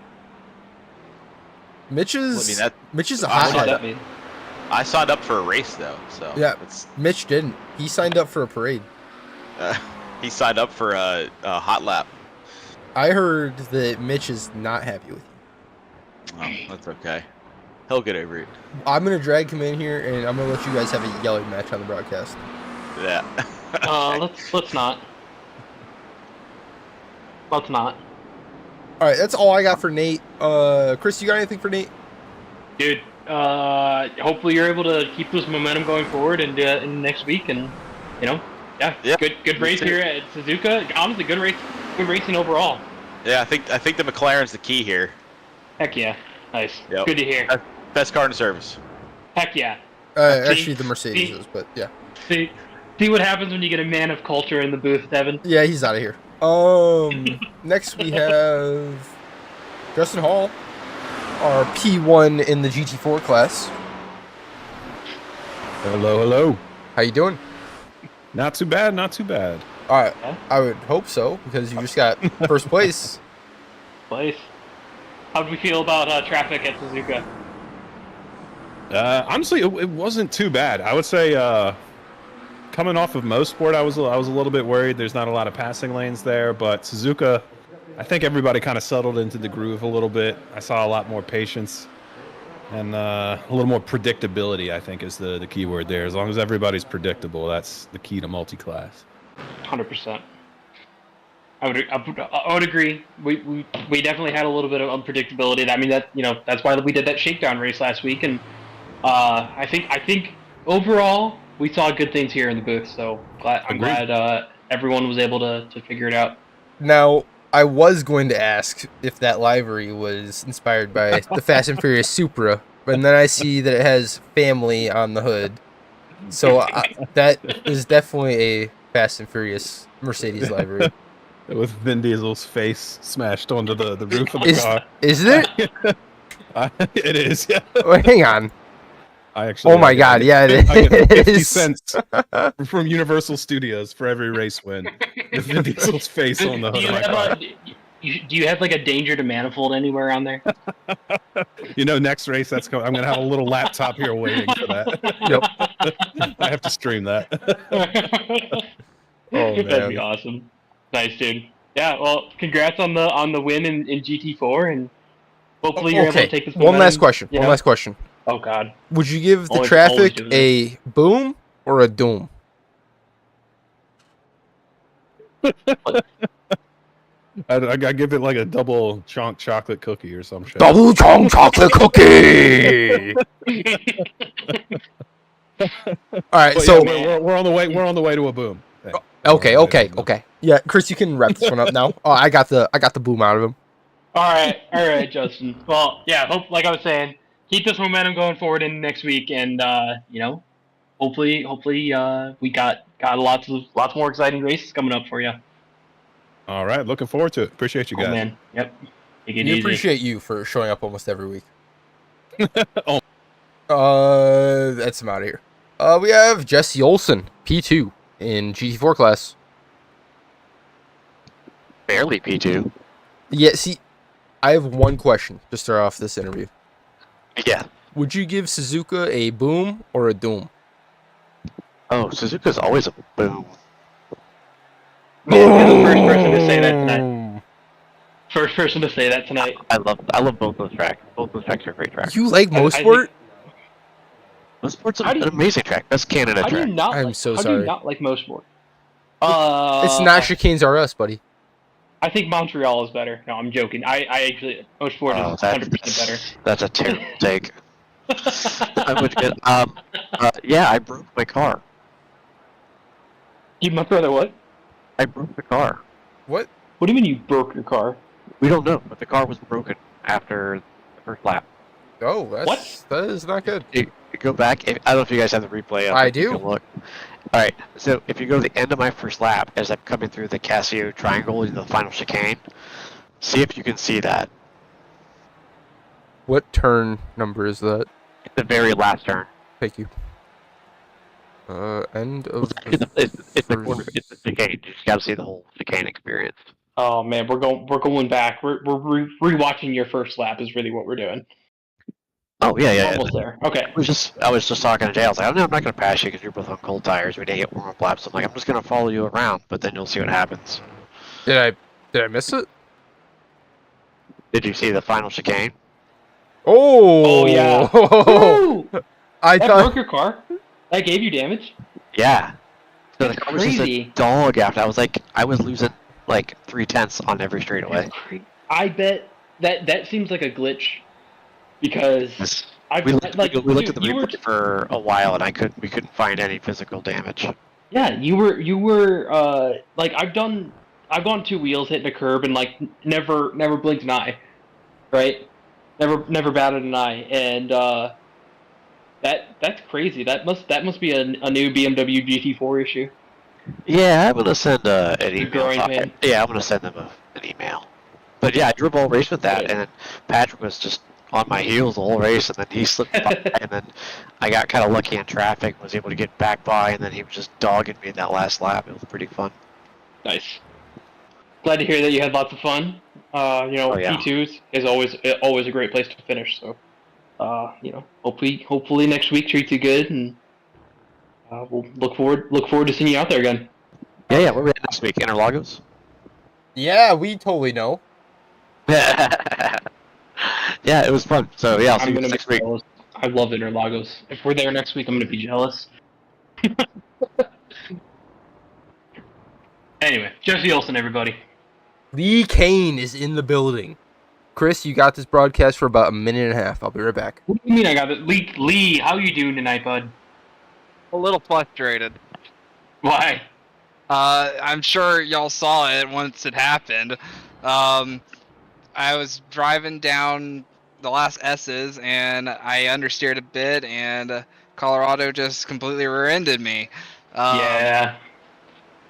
Mitch is a hothead. I signed up for a race though, so yeah. Mitch didn't. He signed up for a parade. He signed up for a hot lap. I heard that Mitch is not happy with you. Oh, that's okay. He'll get over it. I'm gonna drag him in here, and I'm gonna let you guys have a yelling match on the broadcast. Yeah. Let's not. Let's not. All right, that's all I got for Nate. Chris, you got anything for Nate? Dude, hopefully you're able to keep this momentum going forward in next week, and you know, yeah. Good race here at Suzuka. Honestly, good racing overall. Yeah, I think the McLaren's the key here. Heck yeah, nice. Yep. Good to hear. Best car in the service. Heck yeah. Actually, the Mercedes is, but yeah. See what happens when you get a man of culture in the booth, Devin. Yeah, he's out of here. Next we have Justin Hall, our P1 in the GT4 class. Hello. How you doing? Not too bad, not too bad. All right, I would hope so, because you just got first place. How do we feel about traffic at Suzuka? Honestly, it wasn't too bad. I would say coming off of Motorsport, I was a little bit worried. There's not a lot of passing lanes there, but Suzuka, I think everybody kind of settled into the groove a little bit. I saw a lot more patience and a little more predictability, I think, is the key word there. As long as everybody's predictable, that's the key to multi-class. 100%. I would agree. We definitely had a little bit of unpredictability. I mean, that's why we did that shakedown race last week, and I think overall we saw good things here in the booth. So I'm glad everyone was able to figure it out. Now, I was going to ask if that livery was inspired by the Fast and Furious Supra, but then I see that it has family on the hood, so that is definitely a Fast and Furious Mercedes livery. With Vin Diesel's face smashed onto the roof of the car. Is it? It is, yeah. Wait, hang on. Oh my God, yeah, it I get 50 is. cents from Universal Studios for every race win. With Vin Diesel's face on the hood of my car. Do you have like a danger to manifold anywhere around there? Next race that's coming. I'm gonna have a little laptop here waiting for that. Yep. I have to stream that. Oh man, that'd be awesome. Nice, dude. Yeah, well, congrats on the win in GT4, and hopefully you're able to take this momentum. One last question. Oh God. Would you give the traffic a boom or a doom? I give it like a double chunk chocolate cookie or some shit. Double chunk chocolate cookie. All right, but so yeah, we're on the way. We're on the way to a boom. Okay. Yeah, Chris, you can wrap this one up now. Oh, I got the boom out of him. All right, Justin. Well, yeah. Like I was saying, keep this momentum going forward in next week, and hopefully, we got lots more exciting races coming up for you. All right, looking forward to it. Appreciate you guys. Oh, man. Yep. We appreciate you for showing up almost every week. Oh. That's him out of here. We have Jesse Olsen, P2 in GT4 class. Barely P2. Yeah, see, I have one question to start off this interview. Yeah. Would you give Suzuka a boom or a doom? Oh, Suzuka's always a boom. Man, you're the first person to say that tonight. First person to say that tonight. I love both those tracks. Both those tracks are great tracks. You like Motorsport? Motorsports is an amazing track. Best Canada track. I'm so how sorry. do you not like Motorsport? It's not Chicane's RS, buddy. I think Montreal is better. No, I'm joking. I actually Motorsport is 100% better. That's a terrible take. I would get, yeah, I broke my car. You, my brother, what? I broke the car. What? What do you mean you broke your car? We don't know, but the car was broken after the first lap. Oh, that is not good. You go back. I don't know if you guys have the replay up. I You do. can look. All right. So if you go to the end of my first lap, as I'm coming through the Casio Triangle into the final chicane, see if you can see that. What turn number is that? The very last turn. Thank you. End of. It's the corner. It's the chicane. You just got to see the whole chicane experience. Oh man, we're going back. We're rewatching your first lap is really what we're doing. Oh yeah. Almost there. Okay. I was just talking to Jay. I was like, oh, no, I'm not going to pass you because you're both on cold tires. We didn't get warm up laps. I'm like, I'm just going to follow you around, but then you'll see what happens. Did I miss it? Did you see the final chicane? Oh. Oh yeah. I that thought broke your car. That gave you damage. Yeah. So That's the car was just a crazy. dog after. I was losing like 0.3 on every straightaway. I bet that seems like a glitch because We looked at the replay for a while and we couldn't find any physical damage. Yeah, you were like I've gone 2 wheels hitting a curb and like never blinked an eye, right? Never batted an eye, and that's crazy. That must be a new BMW GT4 issue. Yeah, I'm gonna send an email. growing pain. Yeah, I'm gonna send them an email. But yeah, I drove all race with that, and Patrick was just on my heels the whole race, and then he slipped by, and then I got kind of lucky in traffic, was able to get back by, and then he was just dogging me that last lap. It was pretty fun. Nice. Glad to hear that you had lots of fun. P2s is always a great place to finish. So, hopefully next week treats you good, and we'll look forward to seeing you out there again. Yeah. Where are we at next week? Interlagos? Yeah, we totally know. Yeah, it was fun. So yeah, I'll see you next week. Jealous. I love Interlagos. If we're there next week, I'm gonna be jealous. Anyway, Jesse Olsen, everybody. Lee Kane is in the building. Chris, you got this broadcast for about a minute and a half. I'll be right back. What do you mean I got it? Lee, how you doing tonight, bud? A little frustrated. Why? I'm sure y'all saw it once it happened. I was driving down the last S's, and I understeered a bit, and Colorado just completely rear-ended me. Yeah.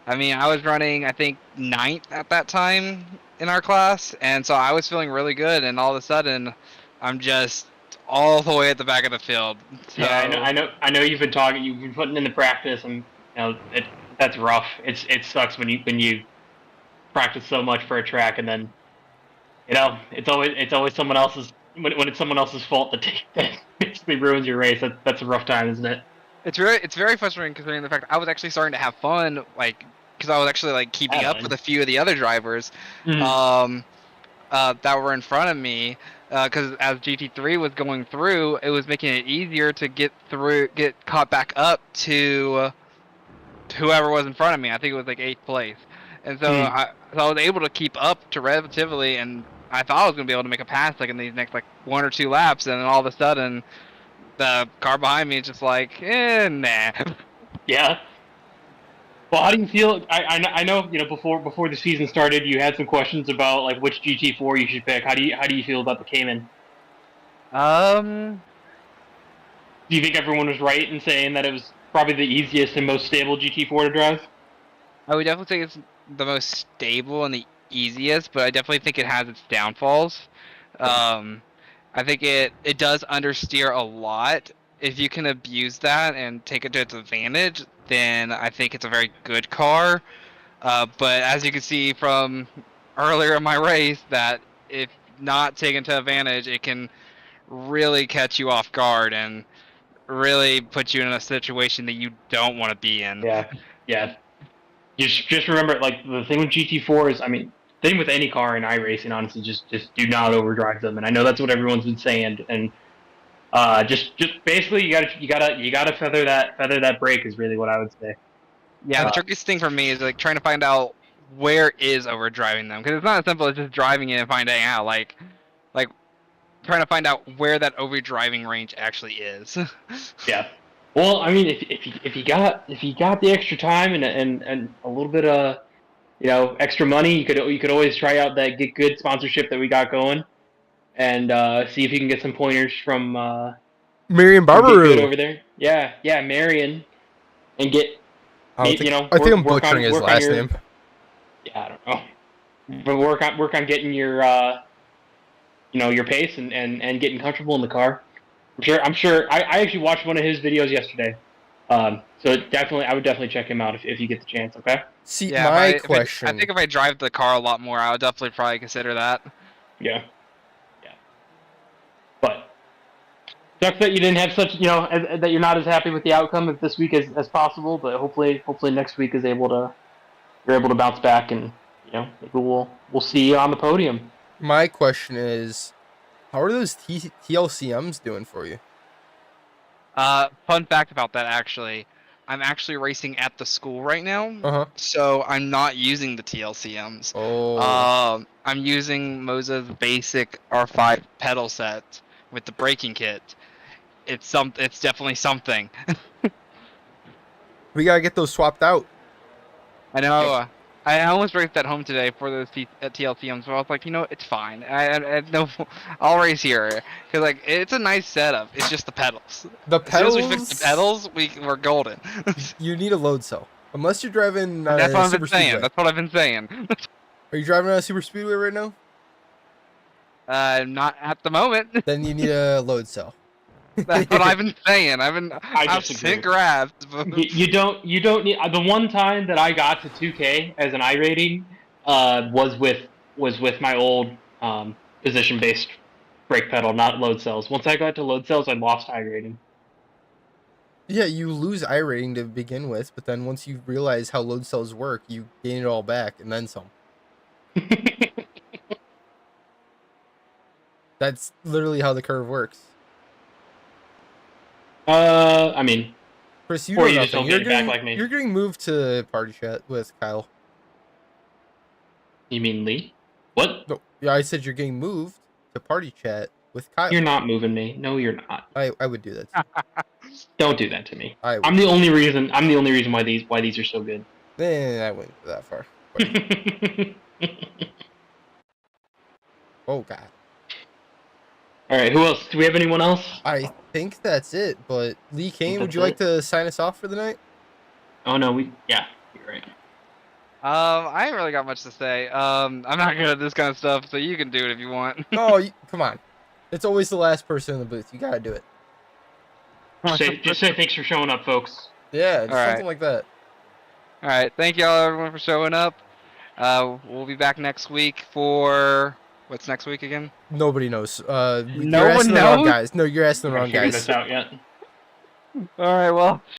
I mean, I was running, I think, 9th at that time in our class, and so I was feeling really good, and all of a sudden, I'm just all the way at the back of the field. So, yeah, I know you've been talking, you've been putting in the practice, and that's rough. It sucks when you practice so much for a track, and then it's always someone else's when it's someone else's fault that basically ruins your race. That's a rough time, isn't it? It's very frustrating considering the fact I was actually starting to have fun, like, because I was actually like keeping up with a few of the other drivers that were in front of me. Because as GT3 was going through, it was making it easier to get caught back up to whoever was in front of me. I think it was like 8th place, and so I was able to keep up to relatively, and I thought I was gonna be able to make a pass like in these next like 1 or 2 laps, and then all of a sudden, the car behind me is just like, nah. Yeah. Well, how do you feel? I know before the season started, you had some questions about like which GT4 you should pick. How do you feel about the Cayman? Do you think everyone was right in saying that it was probably the easiest and most stable GT4 to drive? I would definitely say it's the most stable and the easiest, but I definitely think it has its downfalls. I think it does understeer a lot. If you can abuse that and take it to its advantage, then I think it's a very good car. But as you can see from earlier in my race, that if not taken to advantage, it can really catch you off guard and really put you in a situation that you don't want to be in. Yeah. Just remember, like, the thing with GT4 is, I mean, thing with any car in iRacing, honestly, just do not overdrive them. And I know that's what everyone's been saying. And Just basically you gotta feather that brake is really what I would say. Yeah, the trickiest thing for me is like trying to find out where is overdriving them, because it's not as simple as just driving it and finding out. Like trying to find out where that overdriving range actually is. Yeah. Well, I mean, if you got the extra time and a little bit of extra money, you could always try out that Get Good sponsorship that we got going, and see if you can get some pointers from Marion Get Good Barbaru over there. Yeah, Marion, and get I think I'm butchering his last name. Yeah, I don't know. But work on getting your your pace and getting comfortable in the car. I'm sure. I actually watched one of his videos yesterday. So I would definitely check him out if you get the chance. Okay. See, yeah, my question. I think if I drive the car a lot more, I would definitely probably consider that. Yeah. But sucks that you didn't have such that you're not as happy with the outcome of this week as possible. But hopefully next week you're able to bounce back, and maybe we'll see you on the podium. My question is, how are those TLCMs doing for you? Fun fact about that, actually. I'm actually racing at the school right now, so I'm not using the TLCMs. Oh. I'm using Moza's basic R5 pedal set with the braking kit. It's definitely something. We gotta get those swapped out. I know. I almost raced at home today for those TLCMs, but I was like, it's fine. I'll race here because it's a nice setup. It's just the pedals. As soon as we fix the pedals, we're golden. You need a load cell, unless you're driving. That's what I've been saying. That's what I've been saying. Are you driving on a super speedway right now? Not at the moment. Then you need a load cell. That's what I've been saying. I've sent grabs. You don't need. The one time that I got to 2K as an iRating was with my old position based brake pedal, not load cells. Once I got to load cells, I lost iRating. Yeah, you lose iRating to begin with, but then once you realize how load cells work, you gain it all back and then some. That's literally how the curve works. I mean, Chris, you know nothing. You're getting moved to party chat with Kyle. You mean Lee? What? No, yeah, I said you're getting moved to party chat with Kyle. You're not moving me. No, you're not. I would do that. Don't do that to me. I'm the only reason why these are so good. I wouldn't go that far. Oh God. All right, who else? Do we have anyone else? I think that's it, but Lee Kane, would you like to sign us off for the night? Oh no, you're right. I ain't really got much to say. I'm not good at this kind of stuff, so you can do it if you want. No, come on. It's always the last person in the booth. You gotta do it. Just say thanks for showing up, folks. Yeah, something like that. All right, thank y'all everyone for showing up. We'll be back next week for... What's next week again? Nobody knows. No one knows? Guys. No, you're asking the wrong guys. This out yet? All right, well.